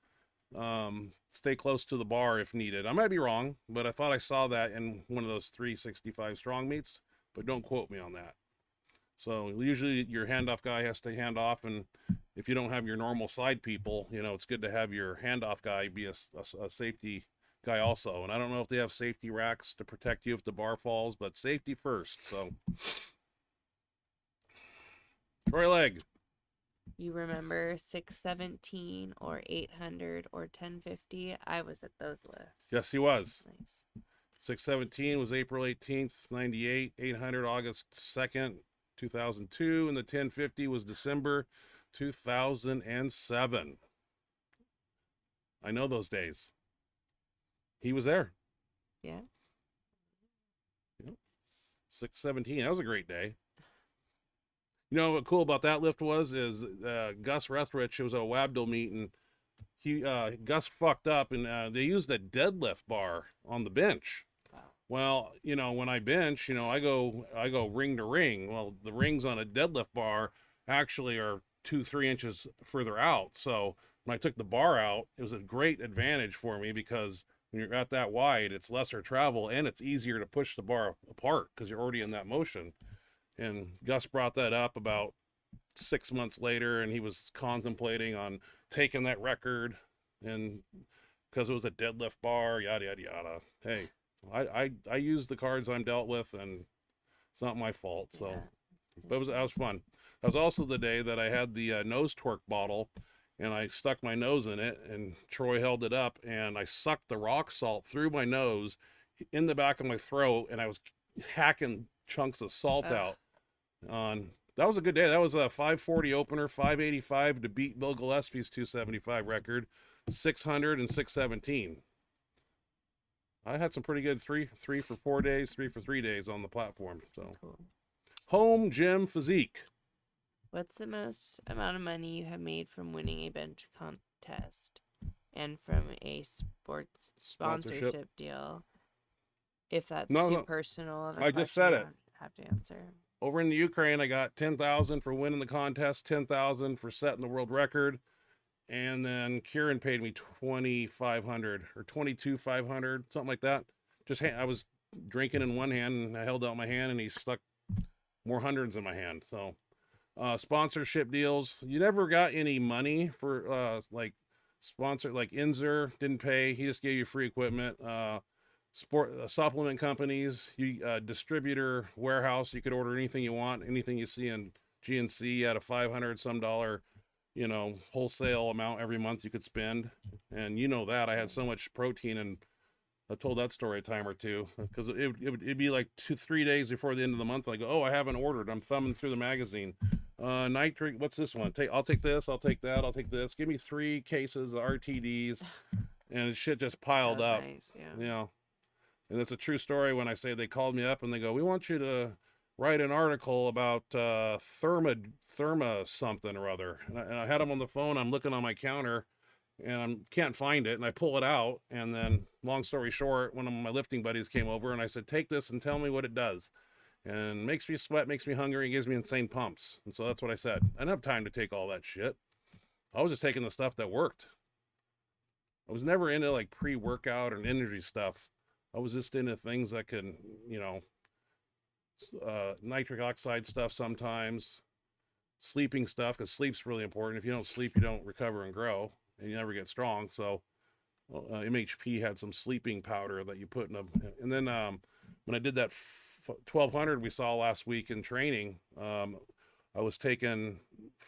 Stay close to the bar if needed. I might be wrong, but I thought I saw that in one of those 365 strong meets, but don't quote me on that. So usually your handoff guy has to hand off, and if you don't have your normal side people, you know, it's good to have your handoff guy be a safety guy also. And I don't know if they have safety racks to protect you if the bar falls, but safety first. So Troy Leg. You remember 617 or 800 or 1050? I was at those lifts. Yes, he was. Nice. 617 was April 18th, 98. 800 August 2nd, 2002. And the 1050 was December 2007. I know those days. He was there. Yeah. Yep. 617. That was a great day. You know what cool about that lift was is Gus Ruthrich, it was a Wabdell meet, and Gus fucked up, and they used a deadlift bar on the bench. Wow. Well, you know, when I bench, you know, I go ring to ring. Well, the rings on a deadlift bar actually are 2-3 inches further out. So when I took the bar out, it was a great advantage for me because when you're at that wide, it's lesser travel and it's easier to push the bar apart because you're already in that motion. And Gus brought that up about 6 months later, and he was contemplating on taking that record, and because it was a deadlift bar, yada yada yada. Hey, I use the cards I'm dealt with, and it's not my fault. So, Yeah. but that was fun. That was also the day that I had the nose torque bottle, and I stuck my nose in it, and Troy held it up, and I sucked the rock salt through my nose in the back of my throat, and I was hacking chunks of salt out. That was a good day. That was a 540 opener, 585 to beat Bill Gillespie's 275 record, 600 and 617. I had some pretty good three for 4 days, 3 for 3 days on the platform. So Cool. home gym physique. What's the most amount of money you have made from winning a bench contest and from a sports sponsorship deal? If that's too personal of a I just said it. you don't have to answer. Over in the Ukraine, I got 10,000 for winning the contest, 10,000 for setting the world record, and then Kieran paid me 2,500 or 22,500, something like that. I was drinking in one hand, and I held out my hand, and he stuck more hundreds in my hand. So, sponsorship deals. You never got any money for like sponsor, like Inzer didn't pay. He just gave you free equipment. Supplement companies, distributor warehouse, you could order anything you want, anything you see in GNC at a $500 some, you know, wholesale amount every month you could spend. And you know that I had so much protein, and I've told that story a time or two, because it'd be like 2-3 days before the end of the month. I go, oh, I haven't ordered. I'm thumbing through the magazine. Nitric, what's this one? I'll take this, I'll take that, I'll take this. Give me 3 cases of RTDs, and shit just piled up. Nice, yeah. You know. And it's a true story when I say they called me up and they go, we want you to write an article about therma something or other. And I had them on the phone. I'm looking on my counter and I can't find it. And I pull it out. And then, long story short, one of my lifting buddies came over and I said, take this and tell me what it does. And makes me sweat, makes me hungry, and gives me insane pumps. And so that's what I said. I didn't have time to take all that shit. I was just taking the stuff that worked. I was never into like pre-workout or energy stuff. I was just into things that can, you know, nitric oxide stuff sometimes, sleeping stuff, because sleep's really important. If you don't sleep, you don't recover and grow, and you never get strong. So MHP had some sleeping powder that you put in a, and then when I did that 1200 we saw last week in training. I was taking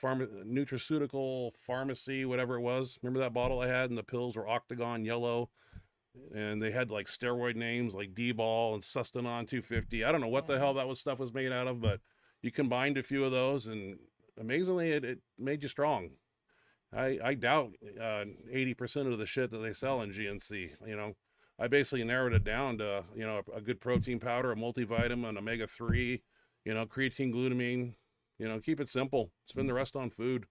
nutraceutical pharmacy, whatever it was. Remember that bottle I had, and the pills were octagon yellow, and they had like steroid names like D-ball and Sustanon 250. I don't know what the hell that stuff was made out of, but you combined a few of those, and amazingly, it made you strong. I doubt 80% of the shit that they sell in GNC. You know, I basically narrowed it down to, you know, a good protein powder, a multivitamin, omega-3, you know, creatine, glutamine. You know, keep it simple. Spend the rest on food.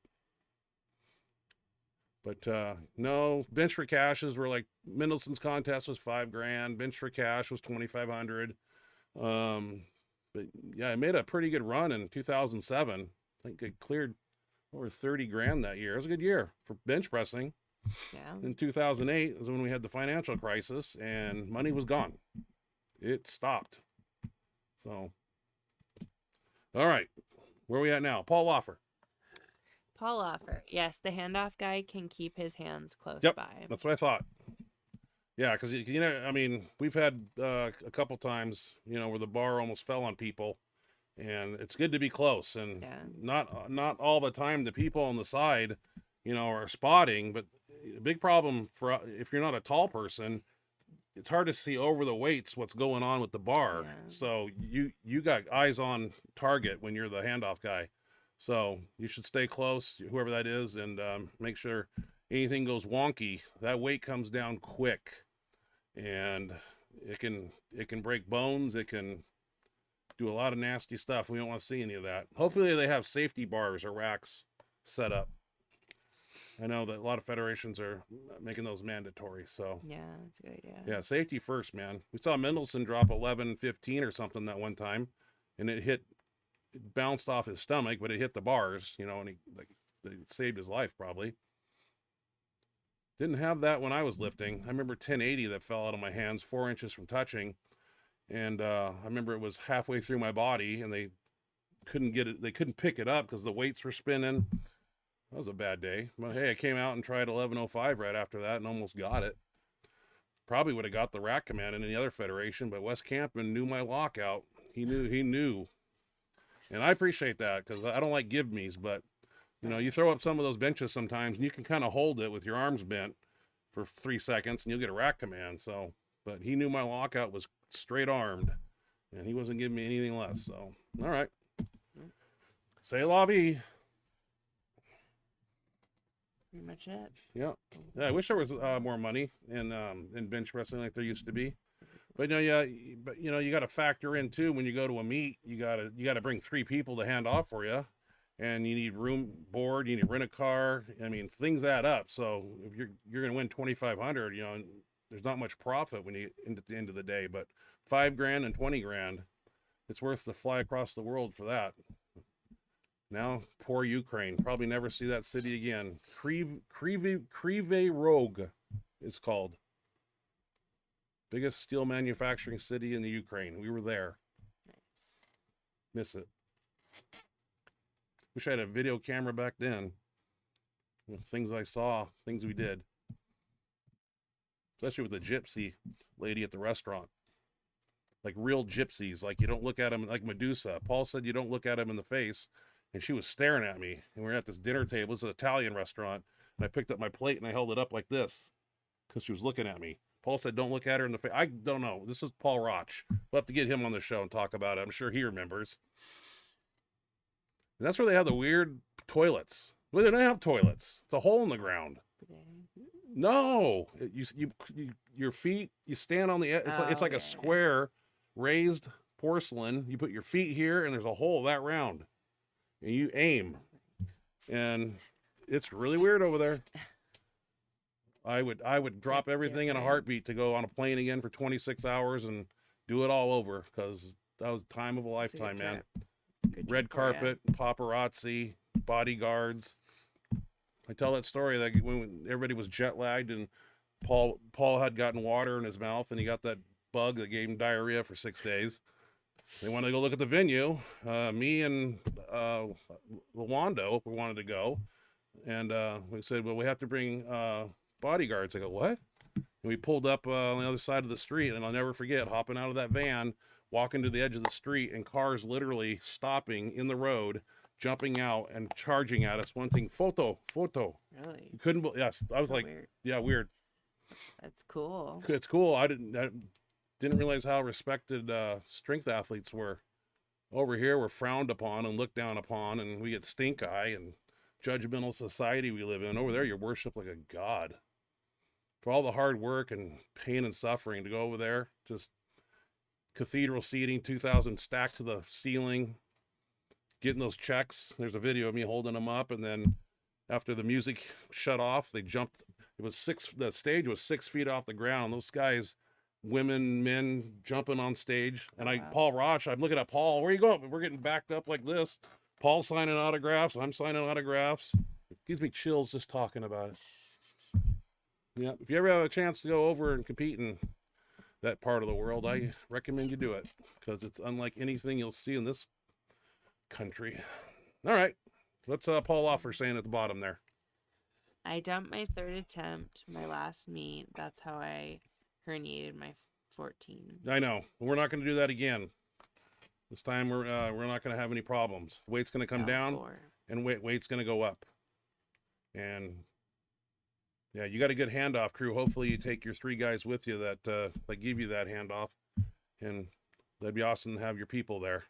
But no, bench for cashes were like, Mendelssohn's contest was $5,000. Bench for cash was 2,500. But yeah, I made a pretty good run in 2007. I think it cleared over 30 grand that year. It was a good year for bench pressing. Yeah. In 2008 was when we had the financial crisis and money was gone. It stopped. So, all right. Where are we at now? Paul Loffer. Paul Offer. Yes, the handoff guy can keep his hands close Yep, by. that's what I thought. Yeah, because, you know, I mean, we've had a couple times, you know, where the bar almost fell on people, and it's good to be close. And not all the time the people on the side, you know, are spotting, but a big problem for if you're not a tall person, it's hard to see over the weights what's going on with the bar. Yeah. So you got eyes on target when you're the handoff guy. So you should stay close, whoever that is, and make sure anything goes wonky. That weight comes down quick, and it can break bones. It can do a lot of nasty stuff. We don't want to see any of that. Hopefully they have safety bars or racks set up. I know that a lot of federations are making those mandatory. So Yeah, that's a good idea. yeah, safety first, man. We saw Mendelssohn drop 11-15 or something that one time, and it bounced off his stomach, but it hit the bars, you know, and it saved his life probably. Didn't have that when I was lifting. I remember 1080 that fell out of my hands 4 inches from touching, and I remember it was halfway through my body, and they couldn't get it. They couldn't pick it up because the weights were spinning. That was a bad day. But hey, I came out and tried 1105 right after that and almost got it. Probably would have got the rack command in any other federation, but Wes Campman knew my lockout. He knew. And I appreciate that because I don't like give me's, but you know, you throw up some of those benches sometimes and you can kind of hold it with your arms bent for 3 seconds and you'll get a rack command. So, but he knew my lockout was straight armed and he wasn't giving me anything less. So, all right. C'est la vie. Pretty much it. Yeah. I wish there was more money in bench wrestling like there used to be. But you got to factor in too when you go to a meet, you got to bring 3 people to hand off for you, and you need room, board, you need to rent a car. I mean, things add up. So if you're going to win 2,500, you know, there's not much profit when you at the end of the day. But $5,000 and $20,000, it's worth to fly across the world for that. Now, poor Ukraine. Probably never see that city again. Kryvyi Rog it's called. Biggest steel manufacturing city in the Ukraine. We were there. Nice. Miss it. Wish I had a video camera back then. Things I saw, things we did. Especially with the gypsy lady at the restaurant. Like real gypsies. Like you don't look at them like Medusa. Paul said you don't look at them in the face. And she was staring at me. And we were at this dinner table. It's an Italian restaurant. And I picked up my plate and I held it up like this. Because she was looking at me. Paul said, don't look at her in the face. I don't know. This is Paul Roch. We'll have to get him on the show and talk about it. I'm sure he remembers. And that's where they have the weird toilets. Well, they don't have toilets. It's a hole in the ground. No. Your feet, you stand on the edge. It's like a square raised porcelain. You put your feet here and there's a hole that round. And you aim. And it's really weird over there. I would drop everything in a heartbeat to go on a plane again for 26 hours and do it all over because that was the time of a lifetime, man. Red carpet, paparazzi, bodyguards. I tell that story like when everybody was jet lagged and Paul had gotten water in his mouth and he got that bug that gave him diarrhea for 6 days. They wanted to go look at the venue. Me and Lawando, we wanted to go. And we said, well, we have to bring bodyguards. I go, what? And we pulled up on the other side of the street, and I'll never forget hopping out of that van, walking to the edge of the street and cars literally stopping in the road, jumping out and charging at us, wanting photo. Really? You couldn't, yes. I was So like, weird. yeah, weird. That's cool. It's cool. I didn't realize how respected strength athletes were. Over here, we're frowned upon and looked down upon, and we get stink eye and judgmental society we live in. Over there, you're worshipped like a god. For all the hard work and pain and suffering to go over there, just cathedral seating, 2,000 stacked to the ceiling, getting those checks. There's a video of me holding them up, and then after the music shut off, they jumped. The stage was 6 feet off the ground. Those guys, women, men jumping on stage. And Wow. Paul Roch, I'm looking at Paul, where you going? We're getting backed up like this. Paul signing autographs. I'm signing autographs. It gives me chills just talking about it. Yeah, if you ever have a chance to go over and compete in that part of the world, I recommend you do it because it's unlike anything you'll see in this country. All right, what's Paul Offer saying at the bottom there? I dumped my 3rd attempt, my last meet. That's how I herniated my 14. I know. We're not going to do that again. This time we're not going to have any problems. The weight's going to come down, and weight's going to go up. And yeah, you got a good handoff crew. Hopefully you take your 3 guys with you that give you that handoff, and that'd be awesome to have your people there,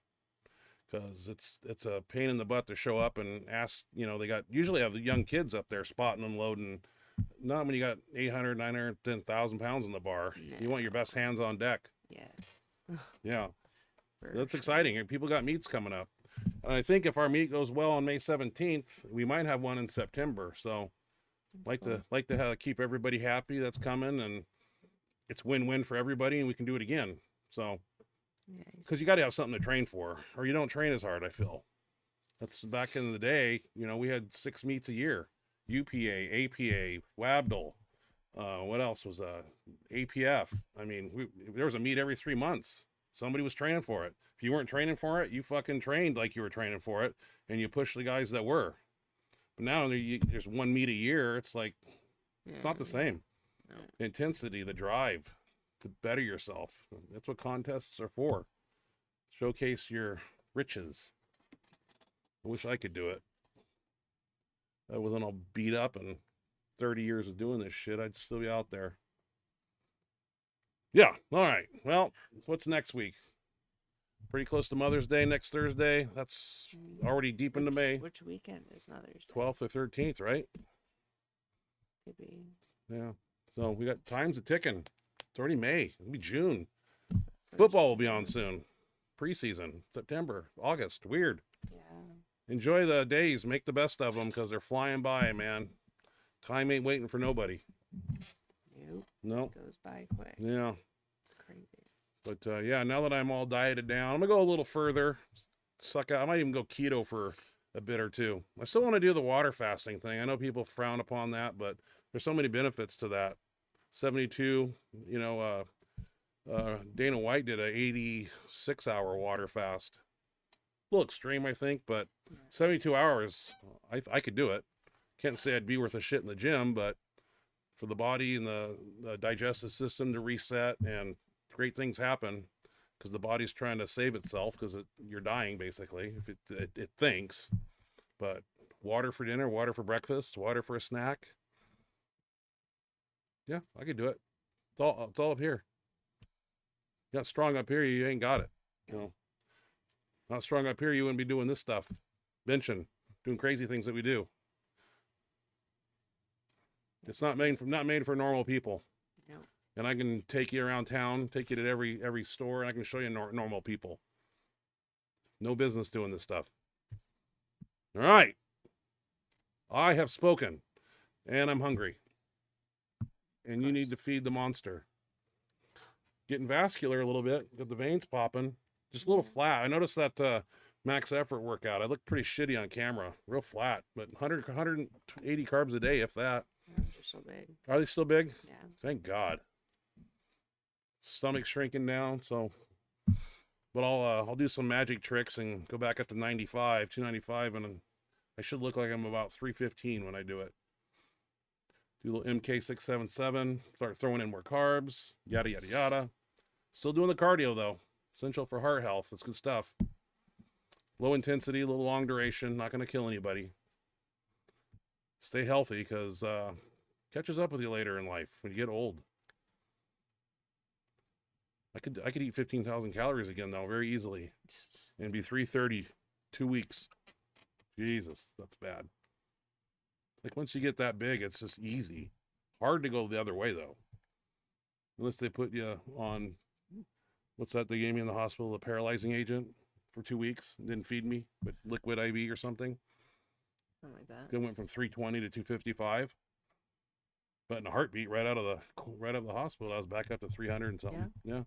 because it's a pain in the butt to show up and ask. They usually have the young kids up there spotting and loading. Not when you got 800, 900, 10,000 pounds in the bar. No. You want your best hands on deck. Yes. Yeah. That's Sure. exciting. People got meets coming up. And I think if our meet goes well on May 17th, we might have one in September. So like to keep everybody happy that's coming, and it's win-win for everybody, and we can do it again. So, because you got to have something to train for, or you don't train as hard, I feel. That's back in the day, we had 6 meets a year. UPA, APA, WABDL, what else was APF? I mean, there was a meet every 3 months. Somebody was training for it. If you weren't training for it, you fucking trained like you were training for it, and you pushed the guys that were. But now there's 1 meet a year. It's like, it's not the same. No. The intensity, the drive to better yourself. That's what contests are for. Showcase your riches. I wish I could do it. I wasn't all beat up and 30 years of doing this shit. I'd still be out there. Yeah. All right. Well, what's next week? Pretty close to Mother's Day next Thursday. That's already deep into May. Which weekend is Mother's Day? 12th or 13th, right? Could be. Yeah. So we got time's a ticking. It's already May. It'll be June. Football will be on soon. Preseason, September, August. Weird. Yeah. Enjoy the days. Make the best of them because they're flying by, man. Time ain't waiting for nobody. Nope. No. It goes by quick. Yeah. It's crazy. But yeah, now that I'm all dieted down, I'm gonna go a little further. Suck out. I might even go keto for a bit or two. I still want to do the water fasting thing. I know people frown upon that, but there's so many benefits to that. 72, Dana White did a 86-hour water fast. A little extreme, I think, but 72 hours, I could do it. Can't say I'd be worth a shit in the gym, but for the body and the digestive system to reset, and great things happen because the body's trying to save itself because you're dying, basically, if it thinks. But water for dinner, water for breakfast, water for a snack. Yeah, I could do it. It's all up here. You got strong up here, you ain't got it. Not strong up here, you wouldn't be doing this stuff. Benching, doing crazy things that we do. It's not made for normal people. No. And I can take you around town, take you to every store, and I can show you normal people. No business doing this stuff. All right. I have spoken, and I'm hungry. And you need to feed the monster. Getting vascular a little bit, got the veins popping, just a little flat. I noticed that max effort workout. I looked pretty shitty on camera, real flat, but 180 carbs a day, if that. They're so big. Are they still big? Yeah. Thank God. Stomach shrinking down, so. But I'll do some magic tricks and go back up to 295, and I should look like I'm about 315 when I do it. Do a little MK677, start throwing in more carbs, yada, yada, yada. Still doing the cardio, though. Essential for heart health. It's good stuff. Low intensity, a little long duration. Not going to kill anybody. Stay healthy because catches up with you later in life when you get old. I could eat 15,000 calories again though, very easily, and be 330 2 weeks. Jesus, that's bad. Like once you get that big, it's just easy. Hard to go the other way though, unless they put you on what's that they gave me in the hospital, the paralyzing agent for 2 weeks. Didn't feed me, but liquid IV or something. Something like that. It went from 320 to 255. But in a heartbeat, right out of the hospital, I was back up to 300 and something. Yeah.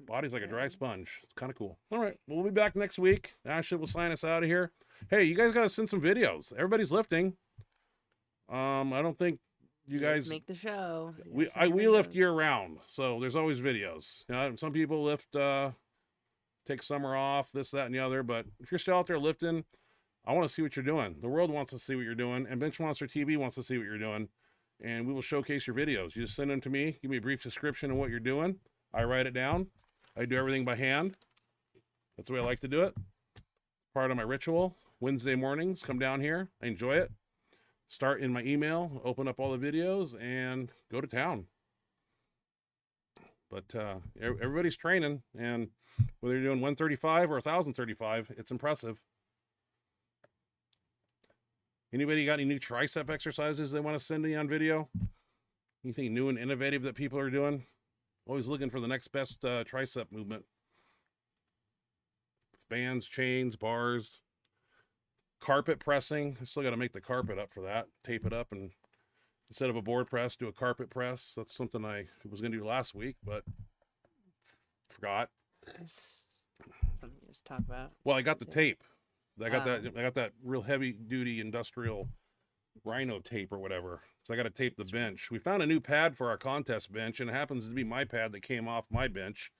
Body's like a dry sponge. It's kind of cool. All right. Well, we'll be back next week. Ashley will sign us out of here. Hey, you guys got to send some videos. Everybody's lifting. I don't think you guys make the show. We lift year round, so there's always videos. You know, some people lift, take summer off, this, that, and the other. But if you're still out there lifting, I want to see what you're doing. The world wants to see what you're doing, and Benchmonster TV wants to see what you're doing. And we will showcase your videos. You just send them to me. Give me a brief description of what you're doing. I write it down. I do everything by hand. That's the way I like to do it. Part of my ritual. Wednesday mornings, come down here. I enjoy it. Start in my email, open up all the videos, and go to town. But everybody's training, and whether you're doing 135 or 1,035, it's impressive. Anybody got any new tricep exercises they want to send me on video? Anything new and innovative that people are doing? Always looking for the next best tricep movement. Bands, chains, bars, carpet pressing. I still got to make the carpet up for that. Tape it up, and instead of a board press, do a carpet press. That's something I was going to do last week, but forgot. Something to just talk about. Well, I got the tape. I got that real heavy duty industrial rhino tape or whatever. So I got to tape the bench. We found a new pad for our contest bench, and it happens to be my pad that came off my bench.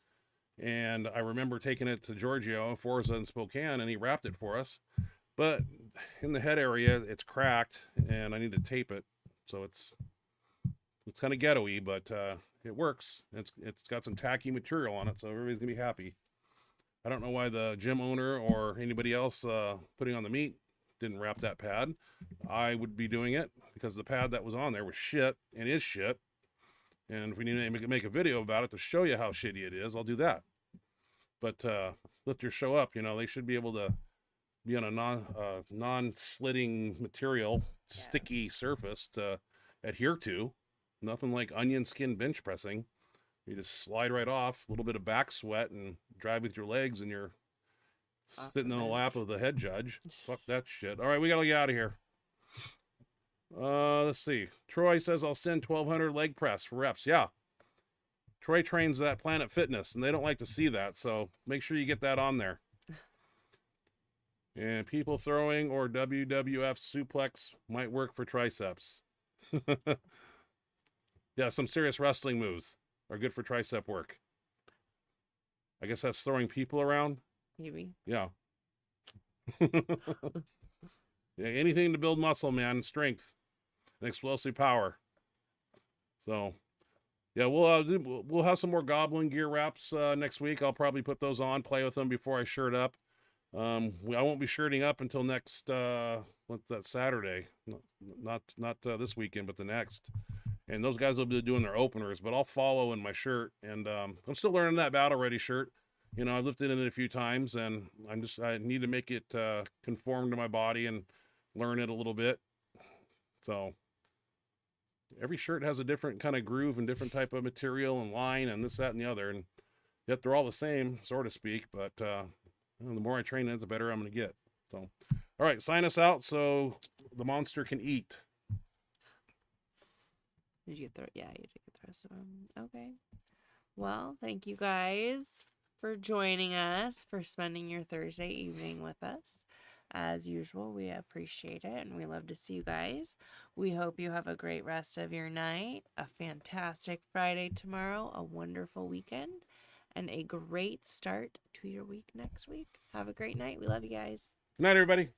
And I remember taking it to Giorgio, Forza in Spokane, and he wrapped it for us. But in the head area, it's cracked, and I need to tape it. So it's kind of ghetto-y, but it works. It's got some tacky material on it, so everybody's gonna be happy. I don't know why the gym owner or anybody else putting on the meat didn't wrap that pad. I would be doing it because the pad that was on there was shit and is shit. And if we need to make a video about it to show you how shitty it is, I'll do that. But lift your show up, you know, they should be able to be on a non-slitting material, sticky surface to adhere to. Nothing like onion skin bench pressing. You just slide right off, a little bit of back sweat, and drive with your legs, and you're sitting in the lap of the head judge. Fuck that shit. All right, we gotta get out of here. Let's see. Troy says I'll send 1,200 leg press for reps. Yeah. Troy trains at Planet Fitness, and they don't like to see that, so make sure you get that on there. And people throwing or WWF suplex might work for triceps. Yeah, some serious wrestling moves are good for tricep work. I guess that's throwing people around. Maybe. Yeah. Yeah, anything to build muscle, man, strength, and explosive power. So, yeah, we'll have some more Goblin gear wraps next week. I'll probably put those on, play with them before I shirt up. I won't be shirting up until next what's that, Saturday? Not this weekend, but the next. And those guys will be doing their openers, but I'll follow in my shirt. And I'm still learning that battle ready shirt. You know, I've lifted in it a few times, and I need to make it conform to my body and learn it a little bit. So every shirt has a different kind of groove and different type of material and line and this, that, and the other. And yet they're all the same, so to speak. But the more I train it, the better I'm going to get. So, all right, sign us out so the monster can eat. Did you get the? Yeah, you did get the rest of them. Okay. Well, thank you guys for joining us, for spending your Thursday evening with us. As usual, we appreciate it, and we love to see you guys. We hope you have a great rest of your night, a fantastic Friday tomorrow, a wonderful weekend, and a great start to your week next week. Have a great night. We love you guys. Good night, everybody.